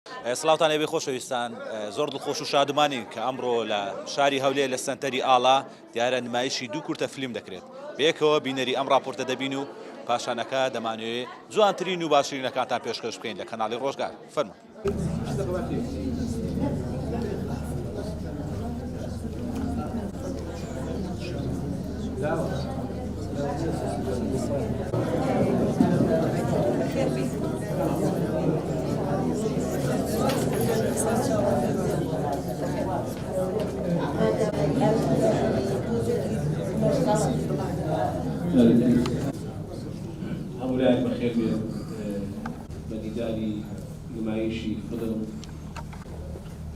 سڵاوتان لێبێ خۆشەویستان، زۆر دڵخۆش و شادمانین کە ئەمڕۆ لە شاری هەولێر لە سەنتەری ئاڵا دیارە نمایشی دوو کورتە فیلم دەکرێت. بەیەکەوە بینەری ئەم راپۆرتە دەبین و پاشانەکە دەمانوێت جوانترین و باشترینەکانتان پێشکەش بکەین لە کەناڵی ڕۆژگار. فەرموو. هؤلاء بخير بديداري نمايشي فضل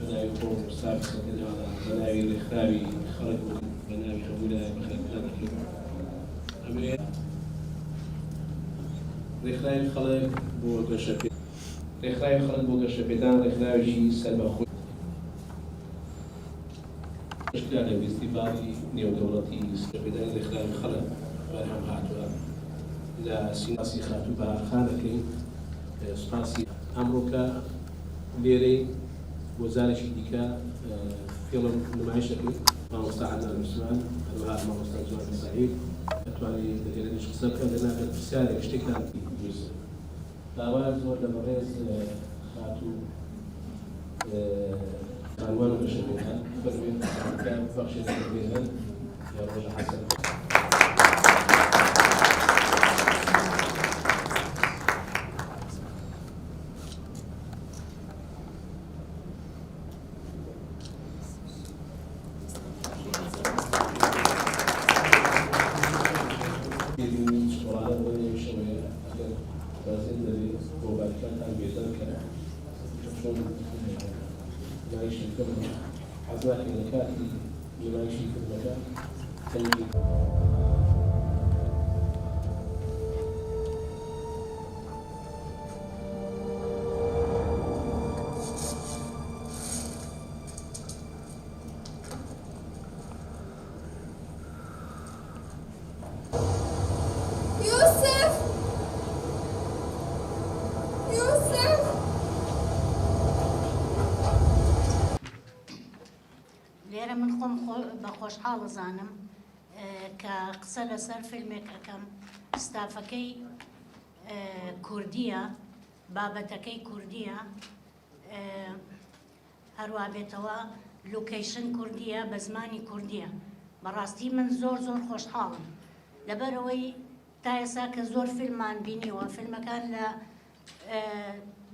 بناوي قوم سابقة هذا بناوي الإخرابي خرج بناوي هؤلاء بخير هذا الإخرابي خلق بوقشة الإخرابي خلق بوقشة بدان الإخرابي شيء سلب خوي اشتغل باستباري نيو دولتي بدان الإخرابي خلق برهم هاتوا لا سياسي خاتوبها خانكي سپاسی ئەمڕۆکە لێرەی وەزارێکی دیکە فیلم نمایشەکەی مامۆستا عەدنان عوسمان هەروەها مامۆستا جوان سەعید دەتوانێت لێرەش قسە بکات لەناکات پرسیارێک شتێکتان ویست داوا زۆر لە بەڕێز خاتوو عنوان بەشەکەیان فەرمووی بەخشێک بێنن یا ڕۆژە حەسەن حضرتك الكاتي يماشي في المكان تنجي لێرە من خۆم بە خۆشحاڵ زانم کە قسە لەسەر فیلمێک ئەەکەم ستافەکەی کوردیە بابەتەکەی کوردیە هەروە بێتەوە لوکیشن کوردیە بە زمانی کوردیە بەڕاستی من زۆر خۆشحاڵم لەبەرەوەی تا ئێستا کە زۆر فیلممان بینیوە فیلمەکان لە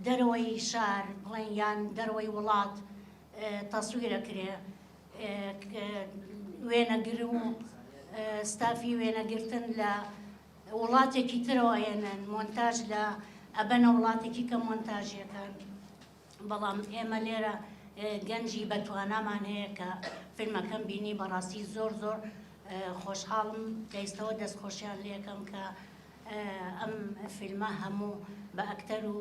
دەرەوەی شار بڵێن یان دەرەوەی وڵات تەسویرەکرێ وێنەگر و ستافی وێنەگرتن لە وڵاتێکی ترەوە هێنن مۆنتاژ لە ئەبەنە وڵاتێکی کە مۆنتاژیەکان بەڵام ئێمە لێرە گەنجی بەتوانامان هەیە کە فیلمەکەم بینی بەڕاستی زۆر خۆشحاڵم دەیستەوە دەستخۆشیان لێکەم کە ئەم فیلمە هەموو بە ئەکتەر و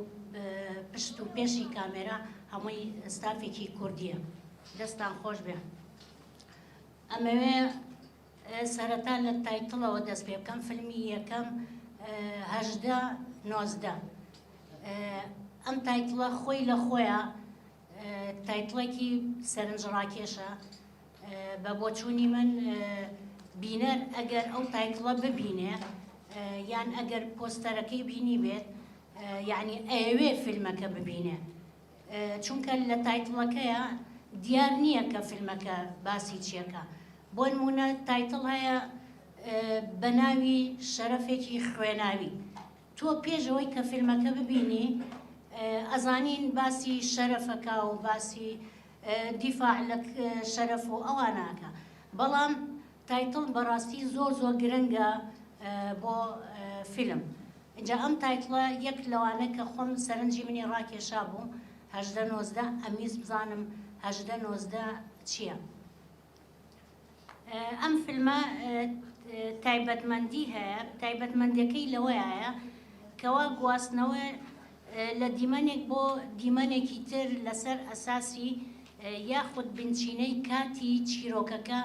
پشت و پێشی کامێرا هەمووی ستافێکی کوردیە دەستان خۆش بێ ئەمەوێ سەرەتا لە تایتڵەوە دەست پێ بکەم فیلمی یەکەم 18/19 ئەم تایتڵە خۆی لە خۆیە تایتڵێکی سەرنجڕاکێشە بە بۆچوونی من بینەر ئەگەر ئەو تایتڵە ببینێ یان ئەگەر پۆستەرەکەی بینی بێت یعنی ئەوێ فیلمەکە ببینێ چونکە لە تایتڵەکەیە دیار نییە کە فیلمەکە باسی چیەکە بۆ نمونە تایتڵ هەیە بە ناوی شەرەفێکی خوێناوی تۆ پێشەوەی کە فیلمەکە ببینی ئەزانین باسی شەرەفەکە و باسی دیفاع لە شەرەف و ئەواناکە بەڵام تایتڵ بەڕاستی زۆر گرنگە بۆ فیلم اینجا ئەم تایتڵە یەک لەوانە کە خۆم سەرنجی منی ڕاکێشا بوو 18/19 ئەمیز بزانم 18/19 چییە ئەم فیلمە تایبەتمەندی هەیە تایبەتمەندیەکەی لەوەیە کەوا گواستنەوە لە دیمەنێک بۆ دیمەنێکی تر لەسەر ئەساسی یاخود بنچینەی کاتی چیرۆکەکە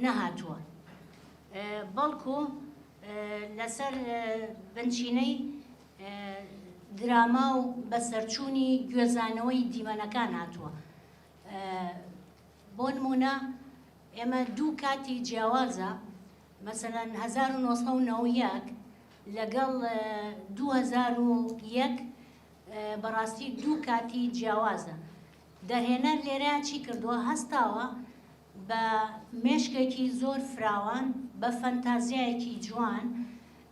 نەهاتووە بەڵکو لەسەر بنچینەی دراما و بەسەرچوونی گوێزانەوەی دیمەنەکان هاتووە. بۆ نمونە ئێمە دوو کاتی جیاوازە، مەسەلەن 1990 لەگەڵ 2001 بەڕاستی دوو کاتی جیاوازە. دەرهێنەر لێرە چی کردووە؟ هەستاوە بە مێشکێکی زۆر فراوان، بە فەنتازیایەکی جوان،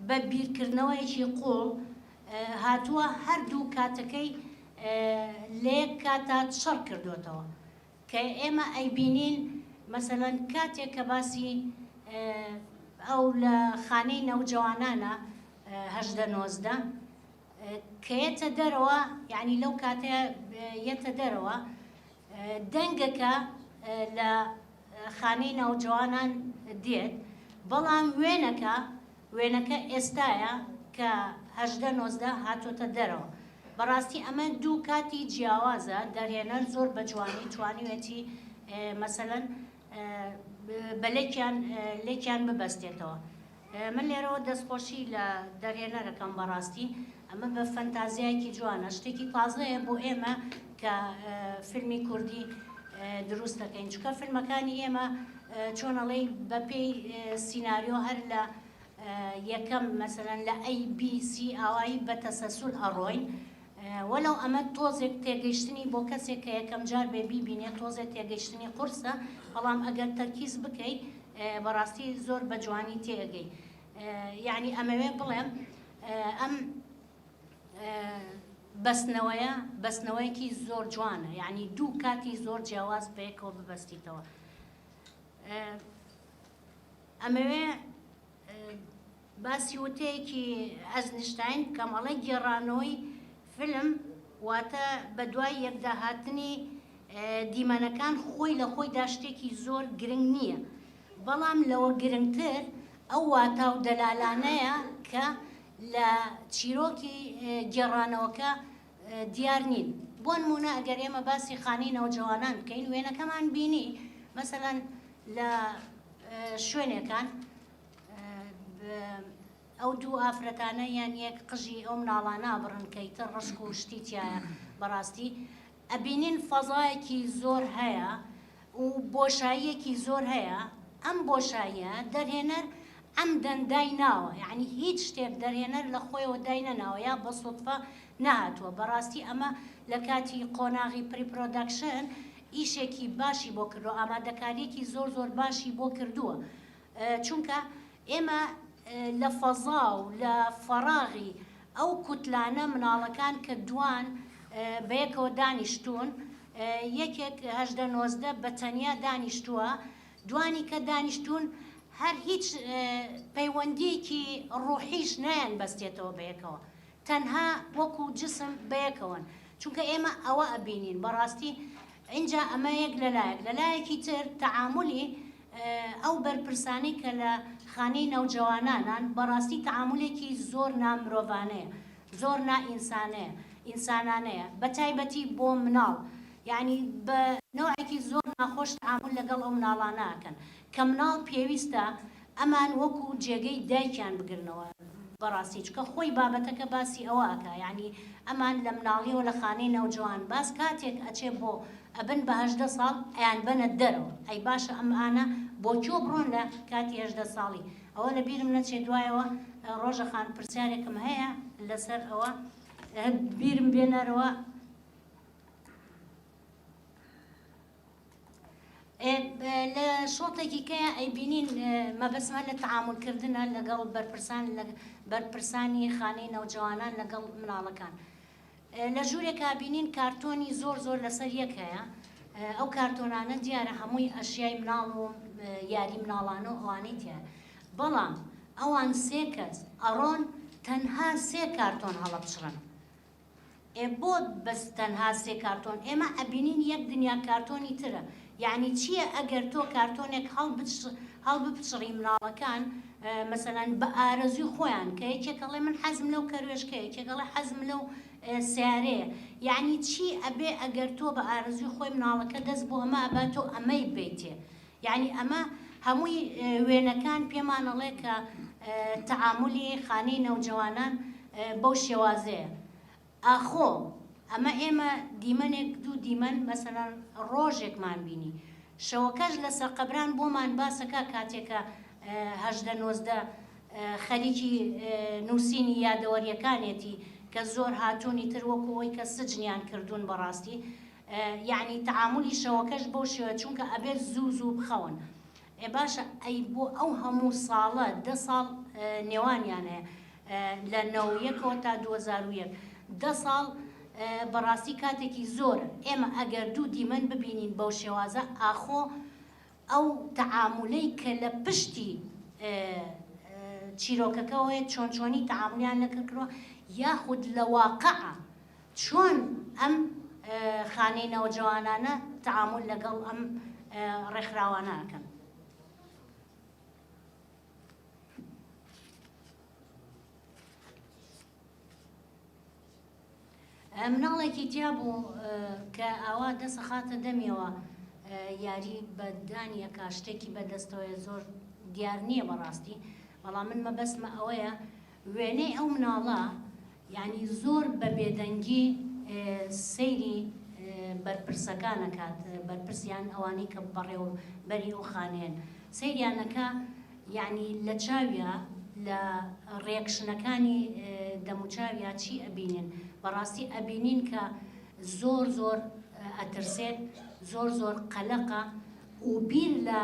بە بیرکردنەوەیەکی قوڵ هاتووە هەردوو کاتەکەی لێک کاتا شەڕ کردوێتەوە کە ئێمە ئەیبینین. مەسەلەن کاتێک کە باسی ئەو لە خانەی نەوجەوانانە 18-19 کە یەتە دەرەوە، یعنی لەو کاتەیە یەتە دەرەوە دەنگەکە لە خانەی ناوجوانان دێت، بەڵام وێنەکە ئێستایە کە 18-19 هاتوۆتە دەرەوە. بەڕاستی ئەمە دوو کاتی جیاوازە، دەرهێنەر زۆر بە جوانی توانیوێتی مەسەلەن لێکیان ببەستێتەوە. من لێرەوە دەستخۆشی لە دەرهێنەرەکەم بەڕاستی، ئەمە بە فەنتازیایەکی جوانە، شتێکی تازەیە بۆ ئێمە کە فیلمی کوردی دروست دەکەین، چونکە فیلمەکانی ئێمە چۆنەڵێی بەپێی سیناریۆ هەر لە یەکەم مەسەلەن لە ABC ئاوایی بە تەسەسول ئەڕۆین، وەلەو ئەمە تۆزێک تێگەیشتنی بۆ کەسێک کە یەکەم جار بێ بیبینێت تۆزێک تێگەیشتنی قورسە، بەڵام ئەگەر تەرکیز بکەیت بەڕاستی زۆر بە جوانی تێگەی. یعنی ئەمەوێ بڵێم ئەم بەستنەوەیەکی زۆر جوانە، یعنی دوو کاتی زۆر جیاواز بەیەکەوە ببەستیتەوە. ئەمەوێ باسی وتەیەکی ئەزنشتاین کەمەڵی گێڕانەوەی فیلم واتە بە دوای یەکداهاتنی دیمەنەکان خۆی لە خۆیدا شتێکی زۆر گرنگ نییە، بەڵام لەوە گرنگتر ئەو واتە و دەلالانەیە کە لە چیرۆکی گێڕانەوەکە دیار نین. بۆ نمونە ئەگەر ئێمە باسی خانەی نەوجەوانان بکەین، وێنەکەمان بینی مەسەلەن لە شوێنێکان ئەو دوو ئافرەتانە یان یەک قژی ئەو مناڵانە بڕن کەیتر ڕشک و شتی تایە، بەڕاستی ئەبینین فەزایەکی زۆر هەیە و بۆشاییەکی زۆر هەیە. ئەم بۆشاییە دەرهێنەر ئەمدەن دایناوە، یعنی هیچ شتێک دەرهێنەر لە خۆیەوە داینەناوە یا بە سوتفە نهاتووە. بەڕاستی ئەمە لە کاتی قۆناغی پریپرۆدەکشن ئیشێکی باشی بۆ کردووە، ئامادەکاریەکی زۆر زۆر باشی بۆ کردووە، چونکە ئێمە لە فەزا و لە فەراغی ئەو کوتلانە مناڵەکان کە دوان بەیەکەوە دانیشتون، یەکێک 18-19 بە تەنیا دانیشتووە، دوانی کە دانیشتون هەر هیچ پەیوەندیەکی ڕوحیش نایان بەستێتەوە بەیەکەوە، تەنها وەکو جسم بەیەکەوەن، چونکە ئێمە ئەوە ئەبینین. بەڕاستی اینجا ئەمە یەک لەلایەکی تر تەعاملی ئەو بەرپرسانی کە لە خانەی نەوجەوانانان بەڕاستی تەعاملێکی زۆر نامرۆڤانەیە، زۆر ئینسانانەیە، بە تایبەتی بۆ مناڵ، یعنی بە نوعێکی زۆر ناخۆش تەعامل لەگەڵ ئەو مناڵانەکەن کە مناڵ پێویستە ئەمان وەکو جێگەی دایکیان بگرنەوە. بەڕاستی چکە خۆی بابەتەکە باسی ئەوەکە، یعنی ئەمان لە مناڵیەوە لە خانەی نەوجەوان باس کاتێک ئەچێ بۆ ئەبن بە 18 ساڵ ئەیان بنە دەرەوە، ئەی باشە ئەمانە بۆ کێ بڕۆن لە کاتی 18 ساڵی. ئەوە لە بیرم نەچێ دوایەوە ڕۆژە خان پرسیارێکم هەیە لەسەر ئەوە بیرم بێنەرەوە. لە شۆتێکی کەیە ئەیبینین مەبەسمە لە تەعاملکردنە لەگەڵ بەرپرسانی خانەی نەوجەوانان لەگەڵ مناڵەکان. لە ژوورێکا بینین کارتۆنی زۆر زۆر لەسەر یەک هەیە، ئەو کارتۆنانە دیارە هەمووی ئەشیای مناڵ و یاری مناڵانە و ئەوانەی تایە، بەڵام ئەوان سێ کەس ئەڕۆن تەنها سێ کارتۆن هەڵەبچڕن. بۆ بەس تەنها سێ کارتۆن؟ ئێمە ئەبینین یەک دنیا کارتۆنی ترە، یعنی چییە ئەگەر تۆ کارتۆنێک هەڵبپچڕی مناڵەکان مەسەلەن بە ئارەزوی خۆیان، کە یەکێکەڵێ من حەزم لەو کەروێشکەیە، یەکێکەڵێ حەزم لەو سیارەیە، یعنی چی ئەبێ ئەگەر تۆ بە ئارەزوی خۆی مناڵەکە دەست بۆ ئەمە ئەباتۆ ئەمەی بێتێ. یعنی ئەمە هەمووی وێنەکان پێمانەڵێ کە تەعاملی خانەی نەوجەوانان بەو شێوازەیە. ئاخۆ ئەمە ئێمە دیمەنێک دوو دیمەن مەسەلەن ڕۆژێکمان بینی شەوەکەش لەسەر قەبران بۆمان باسەکە کاتێکە 18 خەریکی نووسینی یادەوەریەکانێتی کە زۆر هاتوونی تر وەکوەوەی کە سجنیان کردوون بەڕاستی یعنی تعاملی شەوەکەش بۆ شێوە چونکە ئەبێت زوو زوو بخەون باشە ئەی بۆ ئەو هەموو ساڵە 10 ساڵ نێوانیان هەیە لە 91 تا 2001 10 ساڵ بەڕاستی کاتێکی زۆرە ئێمە ئەگەر دوو دیمەن ببینین بەو شێوازە ئاخۆ ئەو تعاملەی کە لە پشتی چیرۆکەکەەوەیە چۆنچۆنی تعاملیان لەکردەوە یاخود لە واقعە چۆن ئەم خانەی نەوجەوانانە تعامل لەگەڵ ئەم ڕێکخراوانەکەن. مناڵێکی تیا بوو کە ئاوا دەسە خاتە دەمیەوە یاری بەدانیە کا شتێکی بەدەستەوەی زۆر دیار نییە بەڕاستی بەڵام من مەبەستمە ئەوەیە وێنەی ئەو مناڵە یعنی زۆر بە بێدەنگی سەیری بەرپرسەکانەکات بەرپرسیان ئەوانەی کە بەڕێوەبەری ئەو خانێن سەیریانەکە یعنی لە چاویە لە ڕێکشنەکانی دەموچاویا چی ئەبینن بەڕاستی ئەبینین کە زۆر زۆر ئەترسێت زۆر قەلەقە و بیر لە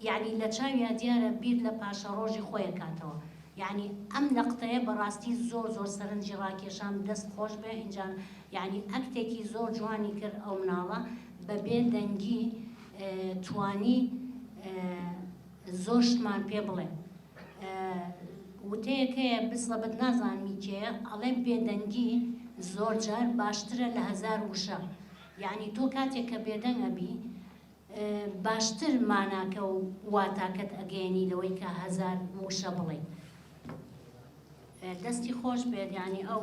یعنی لە چاویا دیارە بیر لە پاشە ڕۆژی خۆی کاتەوە یعنی ئەم نەقطەیە بەڕاستی زۆر سەرنجی ڕاکێشان دەست خۆش بێ ئینجا یعنی ئەکتێکی زۆر جوانی کرد ئەو مناڵە بەبێ دەنگی توانی زۆر شتمان پێ بڵێ وتەیەکەیە بسڵەبت نازانمی کێیە ئەڵێ بێدەنگی زۆر جار باشترە لە 1000 وشە یعنی تۆ کاتێک کە بێدەنگ ئەبی باشتر ماناکە و واتاکەت ئەگەێنی لەوەی کە 1000 وشە بڵێ دەستی خۆش بێت یعنی ئەو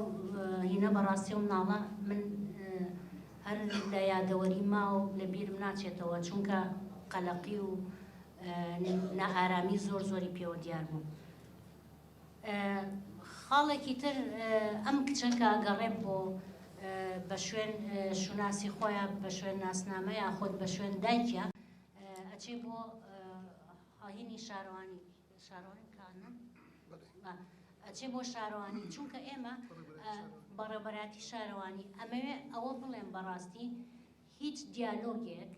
هینە بەڕاستی و مناڵە من هەر لە یادەوەری ماوە لە بیرم ناچێتەوە چونکە قەلەقی و نەئارامی زۆری پێوە دیار بوو. خاڵێکی تر ئەم کچەکە گەڕێب بۆ بە شوێن شوناسی خۆیان بە شوێن ناسنامەیە خۆت بە شوێن دایکە ئەچێ بۆ هاهینی شارەوانی کانە ئەچێ بۆ شارەوانی چونکە ئێمە بەڕێبەراتی شارەوانی ئەمەوێ ئەوە بڵێن بەڕاستی هیچ دیالۆگێک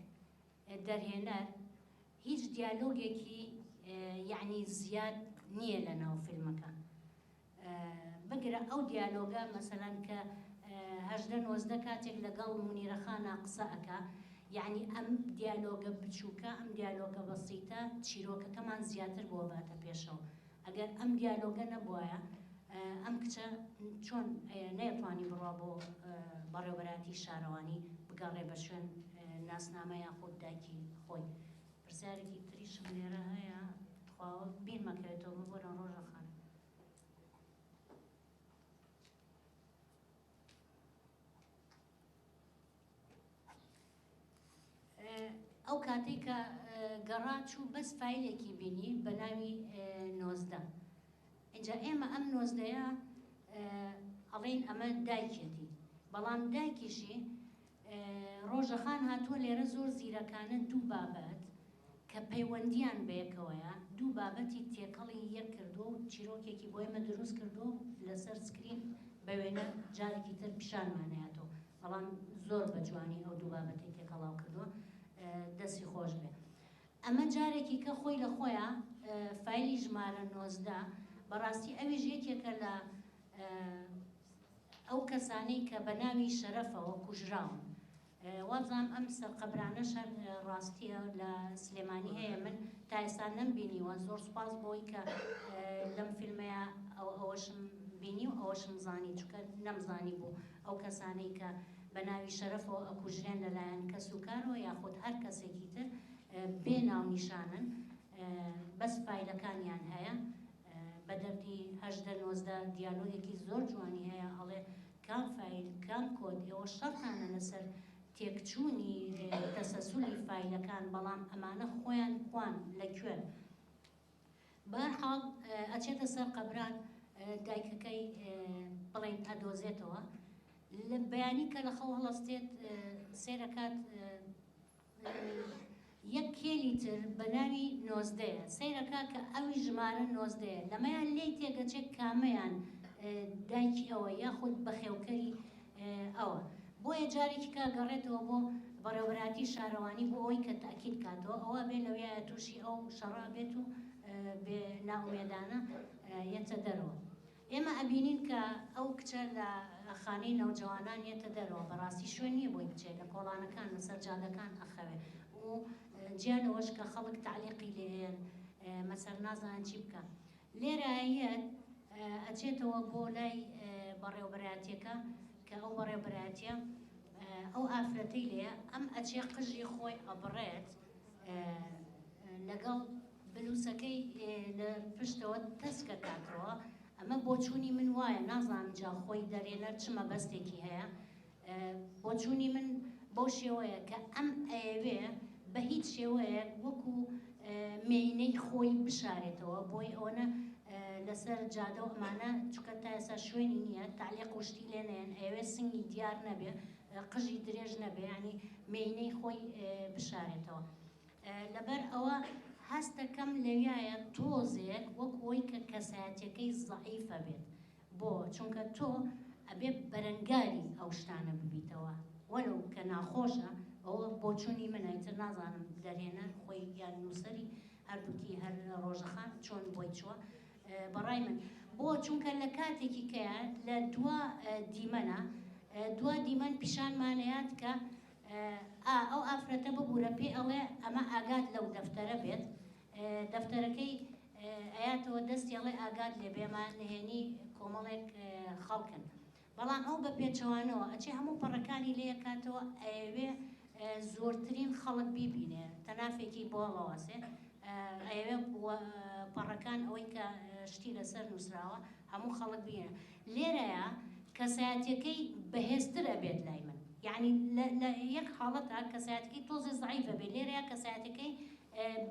دەرهێنەر هیچ دیالۆگێکی یعنی زیاد نییە لە ناو فیلمەکە بگرە ئەو دیالۆگە مەسەلەن کە 18 کاتێک لەگەڵ مونیرەخانە قسە ئەکا یعنی ئەم دیالۆگە بچووکە ئەم دیالۆگە بەسیتە چیرۆکەکەمان زیاتر بۆ باتە پێشەوە ئەگەر ئەم دیالۆگە نەبووایە ئەم کچە چۆن نەیەتوانی بڕوا بۆ بەڕێوەبەراتی شارەوانی بگەڕێ بە شوێن ناسنامە یاخۆت دایکی خۆی. پرسیارێکی تریشم لێرە هەیە خواوە بیر مەکەوێتەوە بۆرە ڕۆژەخانە. ئەو کاتێک کە گەڕاچوو بەس فایلێکی بینی بە ناوی 19 اینجا ئێمە ئەم 19ەیە ئەڵێن ئەمە دایکێتی بەڵام دایکیشی ڕۆژەخان هاتووە لێرە زۆر زیرەکانە دوو بابەت کە پەیوەندیان بەیەکەوەیە دوو بابەتی تێکەڵی یەک کردووە و چیرۆکێکی بۆ ئێمە دروست کردووە لەسەر سکرین بە وێنە جارێکی تر پیشانمانەیەتەوە بەڵام زۆر بە جوانی ئەو دوو بابەتی تێکەڵاو کردووە دەستی خۆش بێ. ئەمە جارێکی کە خۆی لە خۆیان فایلی ژمارە 19 بەڕاستی ئەویش یەکێکە لە ئەو کەسانەی کە بە ناوی شەرەفەوە کوژراون وابزانم ئەم سەرقەبرانەش ڕاستیە لە سلێمانی هەیە من تا ئێستا نەمبینیوە زۆر سوپاس بۆی کە لەم فیلمەیە ئەوەشم بینی و ئەوەشم زانی چونکە نەمزانی بوو ئەو کەسانەی کە بە ناوی شەرەفەوە ئەکوژرێن لەلایەن کەس و کارەوە یاخود هەر کەسێکی تر بێ ناونیشانن بەس فایلەکانیان هەیە بە دەردی 18 دیالۆگێکی زۆر جوانی هەیە ئەڵێ کام فایل کام کۆد ئێوە شەڕتانە لەسەر تێکچوونی تەسەسولی فایلەکان بەڵام ئەمانە خۆیان خوان لەکوێن بەهەرحاڵ ئەچێتە سەر قەبران دایکەکەی بڵێن ئەدۆزێتەوە لە بەیانی کە لە خەڵ هەڵەستێت سێرەکات یەک کێلی تر بە ناوی نۆزدەیە سەیرەکە کە ئەوی ژمارە نۆزدەیە لەمەیان لێی تێگەچێت کامەیان دایکی ئەوە یاخود بەخێوکەری ئەوە بۆیە جارێکی کە گەڕێتەوە بۆ بەڕێوەبەراتی شارەوانی بۆ ئەوی کە تاکید کاتەوە ئەوە بێ لەویایە تووشی ئەو شەڕا بێت و بێ ناومێدانە یەتە دەرەوە ئێمە ئەبینین کە ئەو کچە لە خانەی نەوجەوانان یەتە دەرەوە بەڕاستی شوێن نییە بۆی بچێت لە کۆڵانەکان لەسەر جادەکان ئەخەوێ و جیان ئەوەش کە خەڵک تعلیقی لێن مەسەر نازانن چی بکە لێرایەت ئەچێتەوە بۆ لای بەڕێوەبەراتیەکە کە ئەو بەڕێوەبەراتیە ئەو ئافرەتەی لێە ئەم ئەچێ قژی خۆی ئەبڕێت لەگەڵ بلوسەکەی لە پشتەوە تەسکە کاتەوە ئەمە بۆچوونی من وایە نازانم جا خۆی دەرێنەر چمە بەستێکی هەیە بۆچوونی من بۆ شێوەیە کە ئەم ئەوێ بە هیچ شێوەیە وەکو مێینەی خۆی بشارێتەوە بۆی ئەوەنە لەسەر جادە و ئەمانە چکە تا ئێستا شوێنی نییە تعلیق وشتی لێ نێن ئەوێ سنگی دیار نەبێ قژی درێژ نەبێ ینی مێینەی خۆی بشارێتەوە لەبەر ئەوە هەستەکەم لەویایە تۆزێک وەکۆی کە کەسایەتەکەی زەعیفە بێت بۆ چونکە تۆ ئەبێ بەرەنگاری ئەو شتانە ببیتەوە وەلو کە ناخۆشە ئەوە بۆچوونی منایتر نازانم دەرێنەر خۆی یان نووسری هەردووکی هەر ڕۆژەخان چۆن بۆی چووە بەڕای من بۆ چونکە لە کاتێکی کەیە لە دوا دیمەنە دوا دیمەن پیشانمانەیات کە ئەو ئافرەتە ببوورە پێ ئەڵێ ئەمە ئاگات لەو دەفتەرە بێت دەفتەرەکەی ئەیاتەوە دەستیڵێ ئاگات لێ بێمان نهێنی کۆمەڵێک خەڵکن بەڵام ئەو بە پێچەوانەوە ئەچێ هەموو پەڕەکانی لێ کاتەوە ئەوێ زۆرترین خەڵک بیبینێ تەنافێکی بۆ هەڵەواسێ ئەوێ پەڕەکان ئەوەی کە شتی لەسەر نووسراوە هەموو خەڵک بینە لێرەیە کەسایەتەکەی بەهێزترە بێت لای من یعنی لە یەک حاڵەتە کەسایەتەکەی تۆزێ زەعیفە بێت لێرەیە کەسایەتەکەی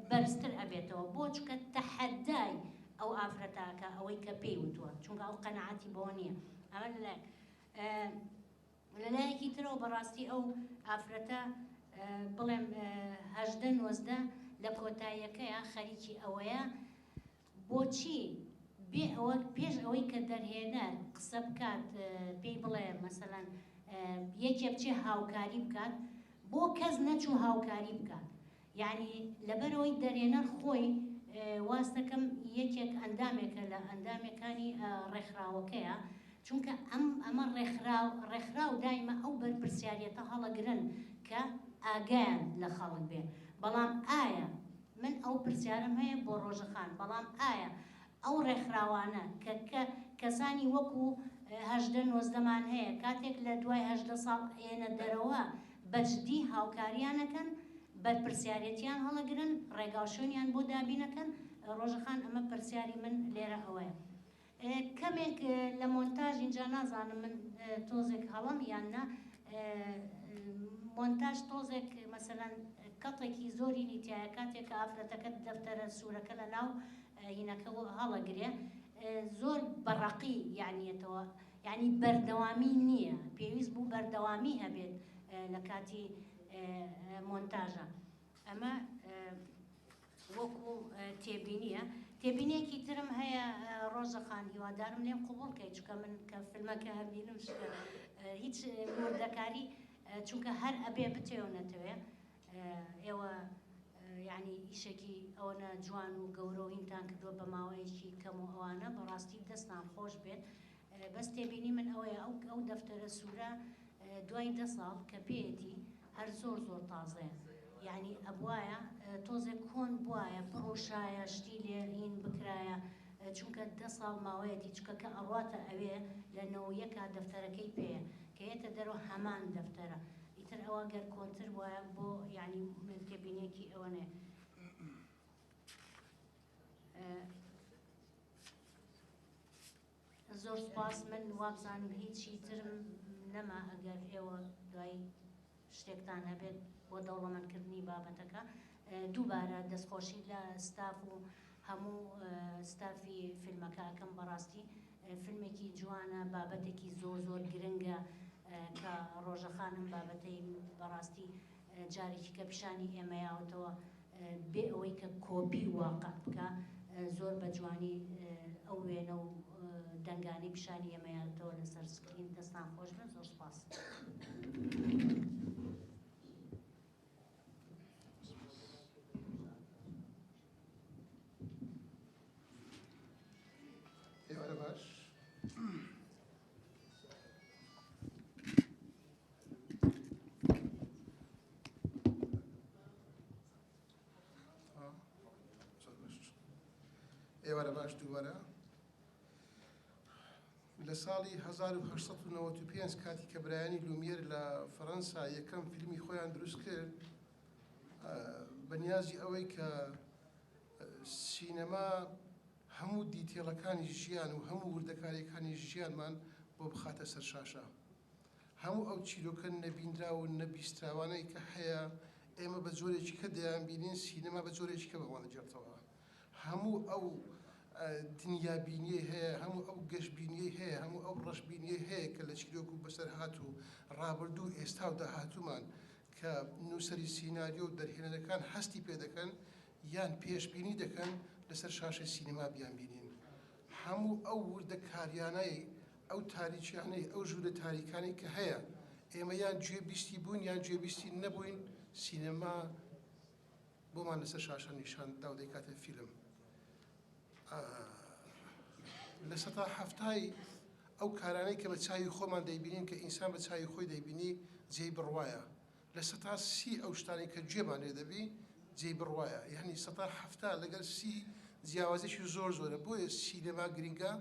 بەرزتر ئەبێتەوە بۆ چونکە تەحەدای ئەو ئافرەتاکە ئەوەی کە پێی وتووە چونکە ئەو قەنەعەتی بۆ نییە ئەمە لەلایەکی ترەوە بەڕاستی ئەو ئافرەتە بڵێم 18-19 لە کۆتاییەکەیە خەریکی ئەوەیە بۆچی بێ ئەوە پێش ئەوەی کە دەرهێنەر قسە بکات پێی بڵێ مەسەلەن یەکێ بچێ هاوکاری بکات بۆ کەس نەچوو هاوکاری بکات یعنی لەبەرەوەی دەرێنەر خۆی واستەکەم یەکێک ئەندامێکە لە ئەندامەکانی ڕێکخراوەکەیە چونکە ئەمە ڕێکخراو دایمە ئەو بەرپرسیارەتە هەڵەگرن کە ئاگایان لە خەڵک بێ بەڵام ئایا من ئەو پرسیارم هەیە بۆ ڕۆژەخان بەڵام ئایا ئەو ڕێکخراوانە کە کەسانی وەکو 18-19مان هەیە کاتێک لە دوای 18 ساڵ ئێنە دەرەوە بەجددی هاوکاریانەکەن بەرپرسیارەتیان هەڵەگرن ڕێگاوشێنیان بۆ دابینەکەن ڕۆژەخان ئەمە پرسیاری من لێرە ئەوەیە کەمێک لە مۆنتاژ اینجا نازانم من تۆزێک هەڵم یاننا مۆنتاژ تۆزێک مەسەلەن کەڵێکی زۆری نیتیایە کاتێک کە ئافرەتەکەت دەفتەرە سوورەکە لە ناو هینەکە هەڵەگرێ زۆر بەڕەقی یانیەتەوە یعنی بەردەوامی نییە پێویست بوو بەردەوامی هەبێت لە کاتی مۆنتاژە ئەمە وەکو تێبینیە تێبینیەکی ترم هەیە ڕۆژەخان هیوادارم لێم قوبڵکەی چونکە من کە فیلمەکە هەبینم هیچ وردەکاری چونکە هەر ئەبێ بتێونەتەوێ ئێوە یعنی ئیشێکی ئەوەنە جوان و گەورە و هینتان کردووە بە ماوەیەکی کەم و ئەوانە بەڕاستی دەستان خۆش بێت بەس تێبینی من ئەوەیە ئەو دەفتەرە سوورە دوای 10 ساڵ کە پێیەتی هەر زۆر تازەیە یعنی ئەبوایە تۆزێک کۆن بواە پڕۆشایە شتی لێرین بکرایە چونکە 10 ساڵ ماوەیەتی چکەکە ئەڕاتە ئەوێ لە نەوەیەکە دەفتەرەکەی پێەیە کە هێتە دەرەوە هەمان دەفتەرە ئیتر ئەوە گەر کۆنتر وایە بۆ یعنی تێبینیەکی ئەوەنێ زۆر سپاس من وابزانم هیچی ترم نەما ئەگەر ئێوە دوای شتێکتان هەبێت بۆ دەوڵەمەندکردنی بابەتەکە دووبارە دەستخۆشی لە ستاف و هەموو ستافی فیلمەکەکەم بەڕاستی فیلمێکی جوانە بابەتێکی زۆر گرنگە کە ڕۆژەخانم بابەتەی بەڕاستی جارێکی کە پیشانی ئێمەیاوەتەوە بێ ئەوەی کە کۆپی واقع بکە زۆر بە جوانی ئەو وێنە و دەنگانی پیشانی ئێمەیانەوە لەسەر سکرین. دەستان خۆش بن، زۆر سپاس. ئێوارە باش. ئێوارە باش دووبارە. لە ساڵی 1895 کاتی کە برایانی لومیر لە فەڕەنسا یەکەم فیلمی خۆیان دروست کرد، بەنیازی ئەوەی کە سینەما هەموو دیتێڵەکانی ژیان و هەموو وردەکاریەکانی ژیانمان بۆ بخاتە سەر شاشە. هەموو ئەو چیرۆکە نەبیندرا و نەبیستراوانەی کە هەیە ئێمە بە جۆرێکی کە دەیان بینین، سینەما بە جۆرێکی کە بەوان دەجێتەوە. هەموو ئەو دنیابینیە هەیە، هەموو ئەو گەشتبینیە هەیە، هەموو ئەو ڕەشبینیە هەیە کە لە چیرۆک و بەسەر هاتوو ڕابردوو ئێستا و داهاتوومان کە نووسەری سیناریۆ و دەرهێنەرەکان هەستی پێ دەکەن یان پێشبینی دەکەن لەسەر شاشەی سینەما بیان بینین. هەموو ئەو وردە کاریانەی، ئەو تاریکیانەی، ئەو ژوورە تاریکانی کە هەیە ئێمە یان گوێبیستی بوون یان گوێبیستی نەبووین، سینەما بۆمان لەسەر شاشە نیشان دا و دەیکاتە فیلم. لە سەتا هەفتای ئەو کارانەی کە بە چاوی خۆمان دەیبینین کە ئینسان بە چاوی خۆی دەیبینی جێی بڕوایە، لە سەتا سی ئەو شتانی کە گوێمان لێ دەبی جێی بڕوایە. یعنی سەتا هەفتا لەگەر سی جیاوازێکی زۆر زۆرە. بۆیە سینەما گرنگە،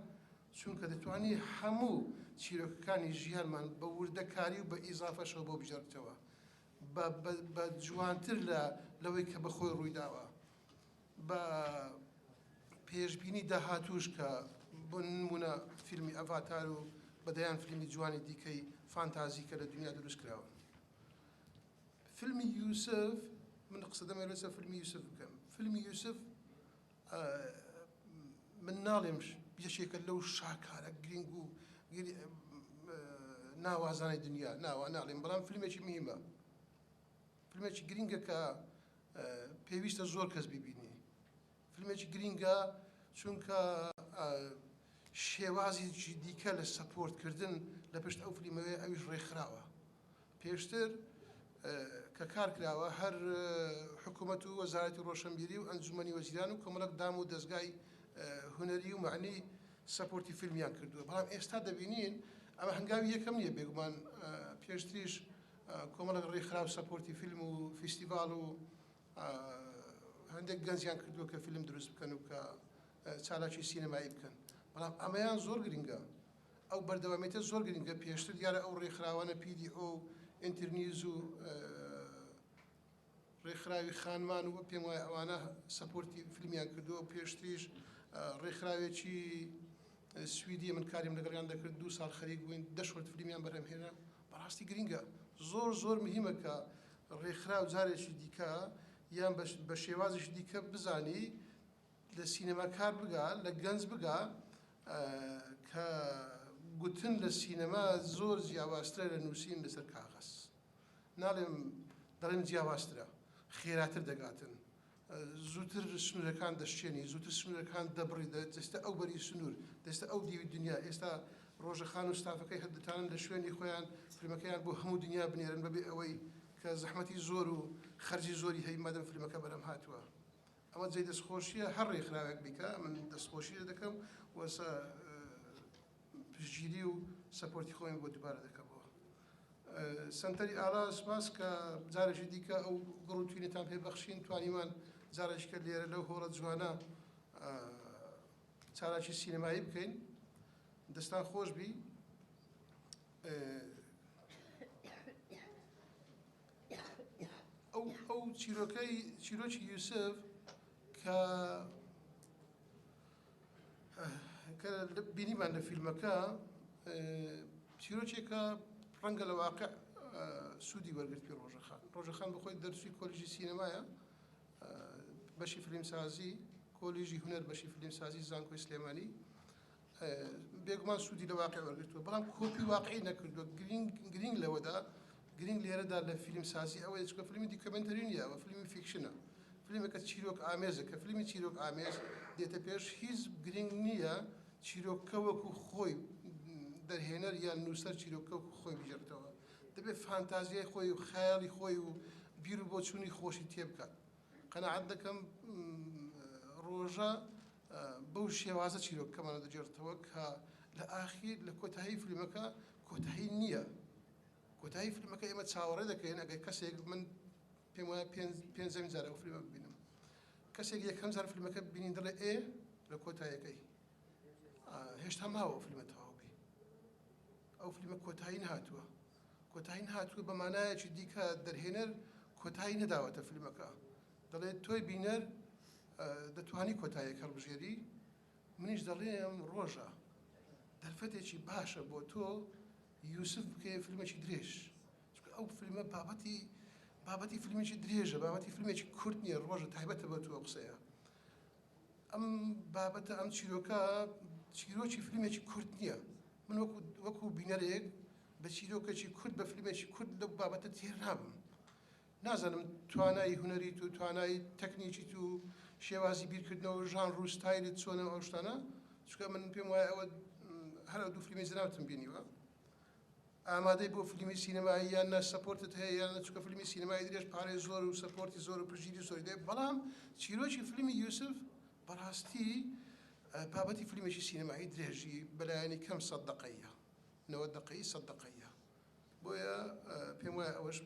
چونکە دەتوانێت هەموو چیرۆکەکانی ژیانمان بە وردەکاری و بە ئیزافەشەوە بۆ بژێڕێتەوە، بە جوانتر لەوەی کە بەخۆی ڕوویداوە، بە پێشبینی داهاتووش کە بۆ نمونە فیلمی ئەڤاتار و بەدەیان فیلمی جوانی دیکەی فانتازی کە لە دنیا دروست کراوە. فیلمی یوسف، من قسە دەمێ لەسەر فیلمی یوسف بکەم. فیلمی یوسف من ناڵێمش یەکێکە لەو شاکارە گرنگ و ناوازانەی دنیا ناوە ناڵێم، بەڵام فیلمێکی مهمە، فیلمێکی گرنگە کە پێویستە زۆر کەس ببینی. فیلمێکی گرنگە چونکە شێوازی دیکە لە سەپۆرتکردن لە پشت ئەو فیلمەوەی ئەویش ڕێکخراوە. پێشتر کە کار کراوە هەر حکوومەت و وەزارەتی ڕۆشنبیری و ئەنجومەنی وەزیران و کۆمەڵک دام و دەستگای هونەری و معنی سەپۆرتی فیلمیان کردووە. بەڵام ئێستا دەبینین ئەمە هەنگاوی یەکەم نییە، بێگومان پێشتریش کۆمەڵک ڕێکخراو سەپۆرتی فیلم و فیستیڤاڵ و هەندێک گەنجیان کردووە کە فیلم دروست بکەن و کە چالاکی سینەمایی بکەن. بەڵام ئەمەیان زۆر گرنگە، ئەو بەردەوامێتە زۆر گرنگە. پێشتر دیارە ئەو ڕێکخراوانە پیدیۆ و ئینترنیوز و ڕێکخراوی خانمان و پێم وایە ئەوانە سەپۆرتی فیلمیان کردووە. پێشتریش ڕێکخراوێکی سویدی من کاریم لەگەڵیان دەکرد، 2 ساڵ خەریک بووین، 10 شۆرت فیلمیان بەرهەمهێنا. بەڕاستی گرنگە، زۆر زۆر مهمە کە ڕێکخراو جارێکی دیکە یان بە شێوازێکی دیکە بزانی لە سینەماکار بگا، لە گەنج بگا کە گوتن لە سینەما زۆر جیاوازترە لە نووسین لەسەر کاغەز. ناڵێم دەڵێم جیاوازترە، خێراتر دەگاتن، زووتر سنوورەکان دەشتێنی، زووتر سنوورەکان دەبڕی، دەستە ئەو بەری سنوور، دەستە ئەو دیوی دنیا. ئێستا ڕۆژەخان و ستافەکەی هەردەتانن لە شوێنی خۆیان فیلمەکەیان بۆ هەموو دنیا بنێرن بەبێ ئەوەی کە زەحمەتی زۆر و خەرجی زۆری هەی مادەم فیلمەکە بەرەم هاتووە. ئەمە جێی دەستخۆشیە هەر ڕێکخراوێک بیکە، من دەستخۆشی دەکەم وەسە پشتگیری و سەپۆرتی خۆیان بۆ دووبارە دەکەمەوە. سەنتەری ئاڵا سپاس کە جارێکی دیکە ئەو گڕ و توینێتان پێبەخشین، توانیمان جارێککە لێرە لەو هۆڵە جوانە چالاکی سینەمایی بکەین. دەستان خۆش بی. ئەو چیرۆکی یوسف کە بینیمان لە فیلمەکە چیرۆکێکە ڕەنگە لە واقع سوودی وەرگرت پێ ڕۆژەخان. ڕۆژەخان بەخۆی دەرسی کۆلیژی سینەمایە، بەشی فیلمسازی، کۆلیژی هونەر بەشی فیلمسازی زانکۆی سلێمانی. بێگومان سوودی لە واقع وەرگرتووە بەڵام کۆپی واقعی نەکردووە گرنگ لەوەدا گرنگ لێرەدا لە فیلم سازی ئەوەیە چکە فیلمی دیکۆمنتەری نییە ئەوە فیلمی فیکشنە فیلمێکە چیرۆک ئامێزە کە فیلمی چیرۆک ئامێز دێتە پێش هیچ گرنگ نییە چیرۆکە وەکو خۆی دەرهێنەر یان نووسەر چیرۆکە وەکو خۆی بژێڕێتەوە دەبێت فانتازیای خۆی و خەیاڵی خۆی و بیر و بۆچوونی خۆشی تێ بکات قەناعەت دەکەم ڕۆژە بەو شێوازە چیرۆکەمانە دەجێڕێتەوە کە لە ئاخیر لە کۆتایی فیلمەکە کۆتایی نییە کۆتایی فیلمەکە ئێمە چاوەڕێ دەکەین ئەگەر کەسێک من پێم وایە پێنجەمین جارە ئەو فیلمە ببینم کەسێک یەکەم جار فیلمەکە ببینین دەڵێ ئێ لە کۆتاییەکەی هێشتا ماوە ئەو فیلمە تەواو بی ئەو فیلمە کۆتایین هاتووە کۆتایین هاتووە بە مانایەکی دیکە دەرهێنەر کۆتایی نەداوەتە فیلمەکە دەڵێت تۆی بینەر دەتوانی کۆتاییەکە هەڵبژێری منیش دەڵێم ڕۆژە دەرفەتێکی باشە بۆ تۆ یوسف بکەیە فیلمێکی درێژ چونکە ئەو فیلمە بابەتی فیلمێکی درێژە بابەتی فیلمێکی کورت نییە ڕۆژە تایبەتە بە تۆ قسەیە ئەم بابەتە ئەم چیرۆکە چیرۆکی فیلمێکی کورت نییە من وەکو بینەرێک بە چیرۆکێکی کورت بە فیلمێکی کورت لەو بابەتە تێر نابم نازانم توانایی هوەریت و توانایی تەکنیکی و شێوازی بیرکردنەوە ژان ڕووستایلت چۆنە ئەو شتانە چونکە من پێم وایە ئەوە هەر دوو فیلمی زراوتم بینیوە ئامادەی بۆ فیلمی سینەمایی یان نە سەپۆرتت هەیە یان چونکە فیلمی سینەمایی درێژ پارەی زۆر و سەپۆرتی زۆر و پژیری زۆری دێ بەڵام چیرۆکی فیلمی یوسف بەڕاستی بابەتی فیلمێکی سینەمایی درێژی بەلایەنی کەم 100 دقەیە 90 دقەی 100 دقەیە بۆیە پێم وایە ئەوەش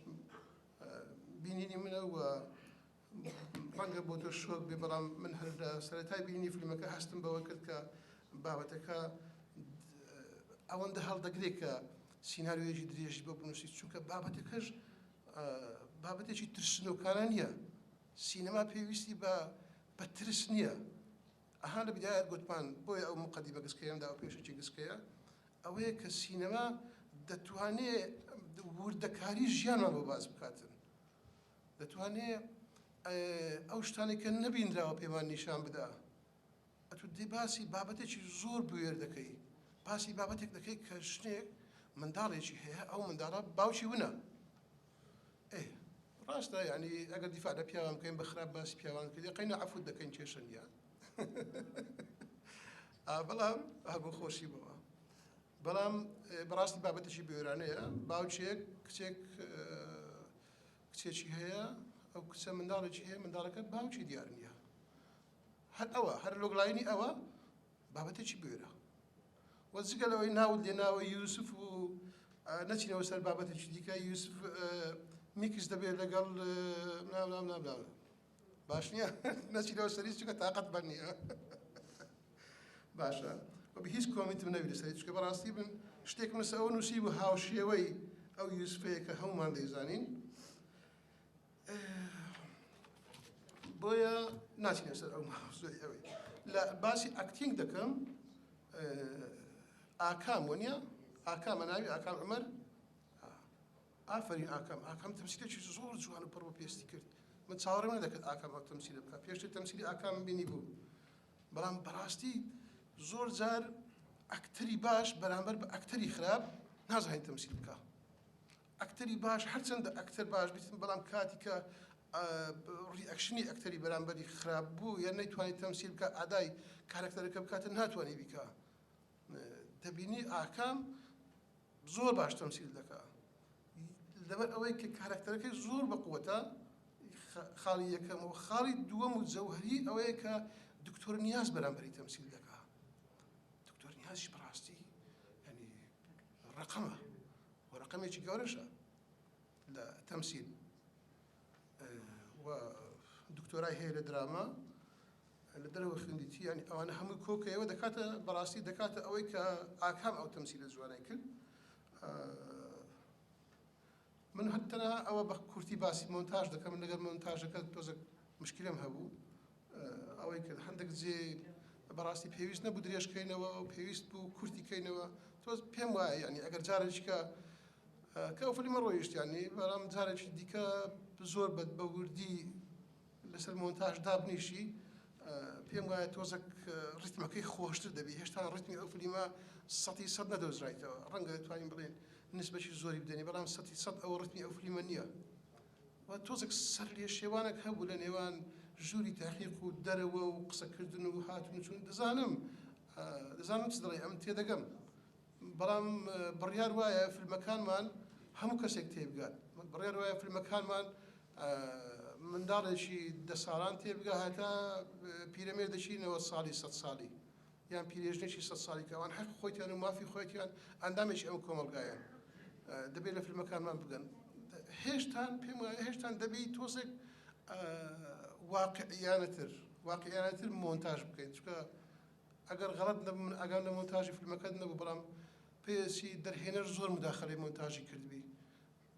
بینینی منە و ڕەنگە بۆ تۆ شۆک بێ بەڵام من هەر لە سەرەتای بینینی فیلمەکە هەستم بەوە کرد کە بابەتەکە ئەوەندە هەڵدەگرێت کە سیناریۆیەکی درێژی بۆ بنووسیت چونکە بابەتەکەش بابەتێکی ترسنۆکانە نییە سینەما پێویستی بە ترس نییە ئەها لە بدایەت گوتمان بۆیە ئەو مقەدیمە گسکەیەمدا ئەو پێشەکی گسکەیە ئەوەیە کە سینەما دەتوانێت وردەکاری ژیانمان بۆ باز بکاتن دەتوانێت ئەو شتانێک کە نەبینراوە پێمان نیشان بدا ئەتو دێ باسی بابەتێکی زۆر بوێر دەکەی باسی بابەتێک دەکەی کە شتێک منداڵێکی هەیە ئەو منداڵە باوکی ونە ڕاستە یعنی ئەگەر دیفاع لە پیاوان بکەین بە خراپ باسی پیاوان کردی قەینە عەفوت دەکەین کێشەنیان بەڵام هەبوو خۆشی بەوە بەڵام بەڕاستی بابەتێکی بێرانەیە باوچێک کچێکی هەیە ئەو کچە منداڵێکی هەیە منداڵەکە باوکی دیار نییە هەر ئەوە هەر لۆگلاینی ئەوە بابەتێکی بێرە وەزگەلەوەی ناوت لێناوە یوسف و نەچینەوە سەر بابەتێکی دیکە یوسف میکس دەبێت لەگەڵ نام باش نییە نەچینەوە سەری چکە تااقەت بەر نییە باشە بە هیچ کۆمیتم نەوی لەسەری چکە بەڕاستی بن شتێک مەسە ئەوە نووسی بوو هاوشێوەی ئەو یوسفەیە کە هەمومان دەیزانین بۆیە ناچینە سەر ئەو ماوزۆی ئەوەی لە باسی ئەکتینگ دەکەم ئاکام وەنیە ئاکامە ناوی ئاکام عومەر ئافرین ئاکام تەمسیلێکی زۆر جوان و پڕ بە پێستی کرد من چاوەڕێم نەدەکرد ئاکام ئەو تەمسیلە بکات پێشتر تەمسیلی ئاکام بینی بوو بەڵام بەڕاستی زۆر جار ئەکتەری باش بەرامبەر بە ئەکتەری خراپ نازانین تەمسیل بکە ئەکتەری باش هەرچەندە ئەکتەر باش بیتن بەڵام کاتی کە ڕیئەکشنی ئەکتەری بەرامبەری خراپ بوو یان نەیتوانێت تەمسیل بکە ئادای کارەکتەرەکە بکاتە ناتوانێت بیکە دەبینی ئاکام زۆر باش تەمسیل دەکات لەبەر ئەوەی کە کارەکتەرەکەی زۆر بەقووەتە خاڵی یەکەم و خاڵی دووەم و جەوهری ئەوەیە کە دکتۆر نیاز بەرامبەری تەمسیل دەکات دکتۆر نیازیش بەڕاستی ینی ڕقەمە و ڕقەمێکی گەورەشە لە تەمسیل و دکتۆرای هەیە لە دراما لە دەرەوە خوێندیتی ینی ئەوانە هەمووی کۆکەوە دەکاتە بەڕاستی دەکاتە ئەوەی کە ئاکام ئەو تەمسیلە جوانای کرد من هەتەنها ئەوە بە کورتی باسی مۆنتاژ دەکەم لەگەر مۆنتاژەکە تۆزە مشکلم هەبوو ئەوەی کرد هەندێک جێ بەڕاستی پێویست نەبوو درێژکەینەوە و پێویست بوو کورتیکەینەوە تۆز پێم وایە ینی ئەگەر جارێککە کە ئەو فیلمە ڕۆیشتیانی بەڵام جارێکی دیکە زۆر بە وردی لەسەر مۆنتاژ دابنیشی پێم وایە تۆزێک ڕیتمەکەی خۆشتر دەبی هێشتا ڕیتمی ئەو فیلمە 100% نەدۆزرایتەوە ڕەنگە دەتوانین بڵێن نسبەشی زۆری بدەنی بەڵام 100% ئەو ڕیتمی ئەو فیلمە نییە و تۆزێک سەر لێ شێوانێک هەبوو لە نێوان ژووری تاقیق و دەرەوە و قسەکردن و هاتون چون دەزانم چ دەڵێ ئەم تێدەگەم بەڵام بڕیار وایە فیلمەکانمان هەموو کەسێک تێبگات بڕیار وایە فیلمەکانمان منداڵێکی 10 ساڵان تێبگا هەتا پیرەمێردەچینەوە ساڵی 100 ساڵی یان پیرێژنێکی 100 ساڵی کەوان حەق خۆیان و مافی خۆیان ئەندامێکی ئەو کۆمەلگایان دەبێت لە فیلمەکانمان بگەن هێشتان پێم وایە هێشتان دەبێت تۆزێک واقعیانەتر مۆنتاژ بکەیت چونکە ئەگەر غەڵەت من ئەگەر لە مۆنتاژی فیلمەکەت نەبوو بەڵام پێویستی دەرهێنەر زۆر مداخەلەی مۆنتاژی کردبی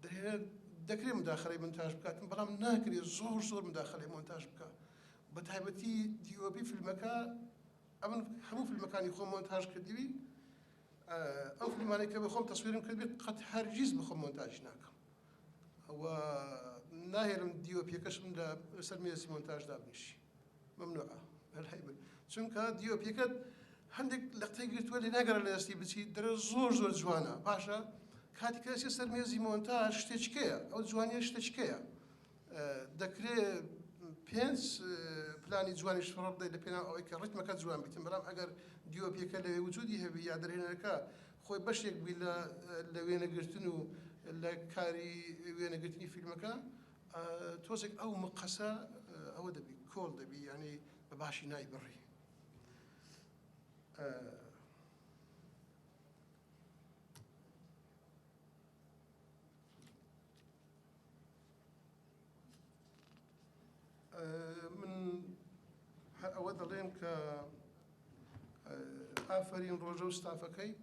دەرهێنەر دەکرێت مداخەلەی مۆنتاژ بکاتن بەڵام ناکرێت زۆر مداخەلەی مۆنتاژ بکە بە تایبەتی دیۆپی فیلمەکە ئەمن هەموو فیلمەکانی خۆم مۆنتاژ کردوی ئەو فیلمانەی کە بەخۆم تەسویرم کردبی قەت هەرگیز بخۆم مۆنتاژی ناکەم و ناهێرم دیۆپیەکەشم لەسەر مێزی مۆنتاژدا بنیشی ممنوعە هەرهەیبن چونکە دیۆپیەکەت هەندێک لەقتەی گرتووە لێ ناگەڕە لە دەستی بچی دەرە زۆر جوانە پاشە کاتی کەسی سەر مێزی مۆنتاژ شتێچکەیە ئەو جوانیە شتێچکەیە دەکرێت 5 پلانی جوانیش فڕ بدەیت لە پێناو ئەوەی کە ڕیتمەکە جوان بیتن بەڵام ئەگەر دیۆپیەکە لەوێ وجودی هەبی یا دەرهێنەرەکە خۆی بەشێک بی لە وێنەگرتن و لە کاری وێنەگرتنی فیلمەکە تۆزێک ئەو مقەسە ئەوە دەبی کۆڵ دەبی یعنی بە باشی نایبڕی من ئەوە دەڵێم کە ئافرین ڕۆژە و ستافەکەی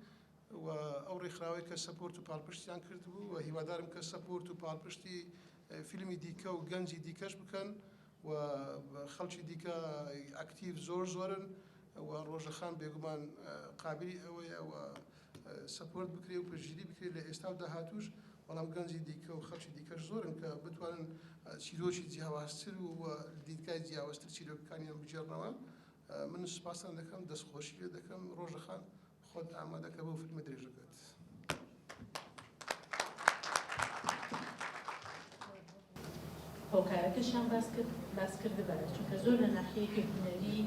و ئەو ڕێکخراوەی کە سەپۆرت و پاڵپشتیان کردبوو و هیوادارم کە سەپۆرت و پاڵپشتی فیلمی دیکە و گەنجی دیکەش بکەن و خەڵکی دیکە ئەکتیڤ زۆرن و ڕۆژەخان بێگومان قابلی ئەوەیە و سەپۆرت بکرێ و پشتگیری بکرێت لە ئێستا و داهاتووش بەڵام گەنجی دیکە و خەڵکی دیکەش زۆرن کە بتوانن چیرۆکی جیاوازتر و دیدگای جیاوازتر چیرۆکەکانیان بجێڕنەوە من سوپاسان دەکەم دەستخۆشی لێ دەکەم ڕۆژەخان خۆت ئامادەکە بۆ فیلمە درێژەکەت هۆکارەکەشان باس کردبەرە چونکە زۆر لە ناحیەیەکی هونەری